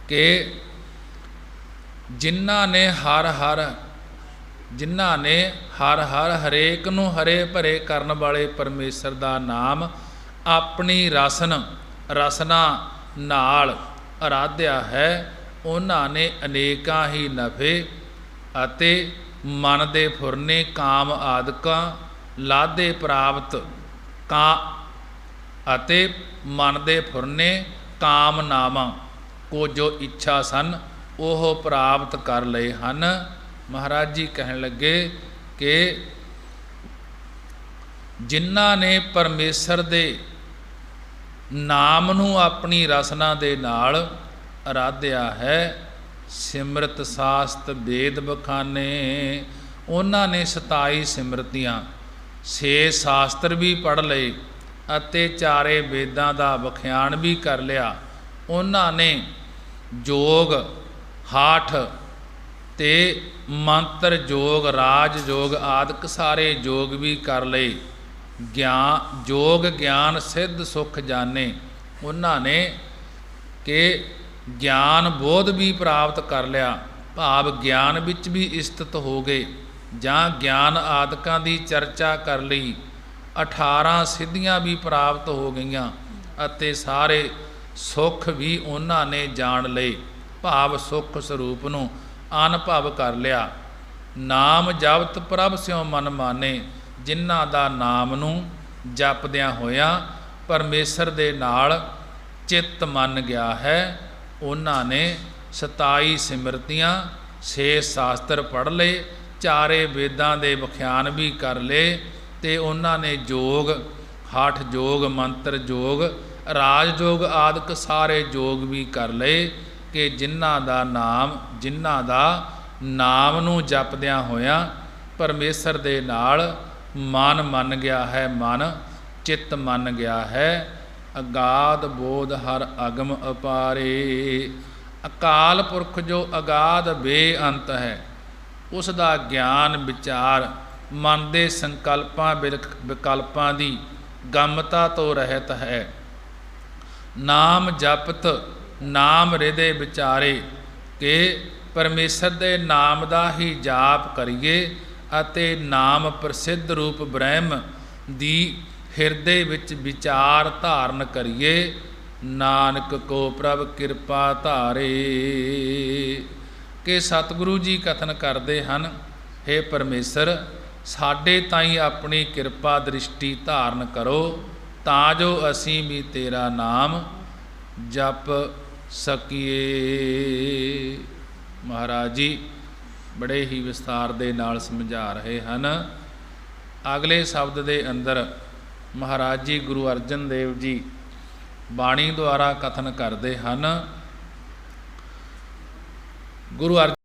ਕਿ ਜਿਨ੍ਹਾਂ ਨੇ ਹਰ ਹਰ ਹਰੇਕ ਨੂੰ ਹਰੇ ਭਰੇ ਕਰਨ ਵਾਲੇ ਪਰਮੇਸ਼ਰ ਦਾ ਨਾਮ ਆਪਣੀ ਰਸਨਾ ਨਾਲ ਅਰਾਧਿਆ ਹੈ, ਉਹਨਾਂ ਨੇ ਅਨੇਕਾਂ ਹੀ ਨਫੇ ਅਤੇ ਮਨ ਦੇ ਫੁਰਨੇ ਕਾਮ ਆਦਿਕਾਂ ਲਾਦੇ ਪ੍ਰਾਪਤ ਅਤੇ ਮਨ ਦੇ ਫੁਰਨੇ ਕਾਮਨਾਵਾਂ ਕੋ ਜੋ ਇੱਛਾ ਸਨ ਉਹ ਪ੍ਰਾਪਤ ਕਰ ਲਏ ਹਨ। ਮਹਾਰਾਜ ਜੀ ਕਹਿਣ ਲੱਗੇ ਕਿ ਜਿਨ੍ਹਾਂ ਨੇ ਪਰਮੇਸ਼ਰ ਦੇ ਨਾਮ ਨੂੰ ਆਪਣੀ ਰਸਨਾ ਦੇ ਨਾਲ ਅਰਾਧਿਆ ਹੈ, ਸਿਮਰਤ ਸਾਸਤ ਵੇਦ ਬਖਾਨੇ, ਉਹਨਾਂ ਨੇ 27 ਸਿਮਰਤੀਆਂ 6 ਸ਼ਾਸਤਰ ਵੀ ਪੜ੍ਹ ਲਏ ਅਤੇ 4 ਵੇਦਾਂ ਦਾ ਵਿਖਿਆਨ ਵੀ ਕਰ ਲਿਆ। ਉਹਨਾਂ ਨੇ ਜੋਗ ਹਾਠ ਤੇ ਮੰਤਰ ਜੋਗ ਰਾਜ ਜੋਗ ਆਦਿਕ ਸਾਰੇ ਜੋਗ ਵੀ ਕਰ ਲਏ। ਜੋਗ ਗਿਆਨ ਸਿੱਧ ਸੁਖ ਜਾਣੇ, ਉਹਨਾਂ ਨੇ ਕਿ ਗਿਆਨ ਬੋਧ ਵੀ ਪ੍ਰਾਪਤ ਕਰ ਲਿਆ, ਭਾਵ ਗਿਆਨ ਵਿੱਚ ਵੀ ਇਸਤਤ ਹੋ ਗਏ ਜਾਂ ਗਿਆਨ ਆਦਿਕਾਂ ਦੀ ਚਰਚਾ ਕਰ ਲਈ। 18 ਸਿੱਧੀਆਂ ਵੀ ਪ੍ਰਾਪਤ ਹੋ ਗਈਆਂ ਅਤੇ ਸਾਰੇ ਸੁੱਖ ਵੀ ਉਹਨਾਂ ਨੇ ਜਾਣ ਲਏ, ਭਾਵ ਸੁੱਖ ਸਰੂਪ ਨੂੰ ਅਨੁਭਵ ਕਰ ਲਿਆ। ਨਾਮ ਜਪਤ ਪ੍ਰਭ ਸਿਉ ਮਨ ਮਾਨੇ, ਜਿਨ੍ਹਾਂ ਦਾ ਨਾਮ ਨੂੰ ਜਪਦਿਆਂ ਹੋਇਆਂ ਪਰਮੇਸ਼ਰ ਦੇ ਨਾਲ ਚਿੱਤ ਮੰਨ ਗਿਆ ਹੈ, ਉਹਨਾਂ ਨੇ 27 ਸਿਮਰਤੀਆਂ 6 ਸ਼ਾਸਤਰ ਪੜ੍ਹ ਲਏ, 4 ਵੇਦਾਂ ਦੇ ਵਿਖਿਆਨ ਵੀ ਕਰ ਲਏ ਤੇ ਉਹਨਾਂ ਨੇ ਜੋਗ ਹਠ ਜੋਗ ਮੰਤਰ ਜੋਗ ਰਾਜ ਜੋਗ ਆਦਿਕ ਸਾਰੇ ਜੋਗ ਵੀ ਕਰ ਲਏ ਕਿ ਜਿਨ੍ਹਾਂ ਦਾ ਨਾਮ ਨੂੰ ਜਪਦਿਆਂ ਹੋਇਆਂ ਪਰਮੇਸ਼ਰ ਦੇ ਨਾਲ ਮਨ ਮੰਨ ਗਿਆ ਹੈ, ਮਨ ਚਿੱਤ ਮੰਨ ਗਿਆ ਹੈ। ਅਗਾਧ ਬੋਧ ਹਰ ਅਗਮ ਅਪਾਰੇ, ਅਕਾਲ ਪੁਰਖ ਜੋ ਅਗਾਧ ਬੇਅੰਤ ਹੈ, ਉਸ ਦਾ ਗਿਆਨ ਵਿਚਾਰ ਮਨ ਦੇ ਸੰਕਲਪਾਂ ਵਿਕਲਪਾਂ ਦੀ ਗਮਤਾ ਤੋਂ ਰਹਿਤ ਹੈ। ਨਾਮ ਜਪਤ ਨਾਮ ਹਿਰਦੇ ਵਿਚਾਰੇ, ਕਿ ਪਰਮੇਸ਼ਰ ਦੇ ਨਾਮ ਦਾ ਹੀ ਜਾਪ ਕਰੀਏ ਅਤੇ ਨਾਮ ਪ੍ਰਸਿੱਧ ਰੂਪ ਬ੍ਰਹਮ ਦੀ ਹਿਰਦੇ ਵਿੱਚ ਵਿਚਾਰ ਧਾਰਨ ਕਰੀਏ। ਨਾਨਕ ਕੋ ਪ੍ਰਭ ਕਿਰਪਾ ਧਾਰੇ। ਕਿ ਸਤਿਗੁਰੂ ਜੀ ਕਥਨ ਕਰਦੇ ਹਨ, ਹੇ ਪਰਮੇਸ਼ਰ ਸਾਡੇ ਤਾਈਂ ਆਪਣੀ ਕਿਰਪਾ ਦ੍ਰਿਸ਼ਟੀ ਧਾਰਨ ਕਰੋ, ਤਾਂ ਜੋ ਅਸੀਂ ਵੀ ਤੇਰਾ ਨਾਮ ਜਪ ਸਕੀਏ। ਮਹਾਰਾਜ ਜੀ ਬੜੇ ਹੀ ਵਿਸਥਾਰ ਦੇ ਨਾਲ ਸਮਝਾ ਰਹੇ ਹਨ। ਅਗਲੇ ਸ਼ਬਦ ਦੇ ਅੰਦਰ ਮਹਾਰਾਜ ਜੀ ਗੁਰੂ ਅਰਜਨ ਦੇਵ ਜੀ ਬਾਣੀ ਦੁਆਰਾ ਕਥਨ ਕਰਦੇ ਹਨ। ਗੁਰੂ ਅਰਜਨ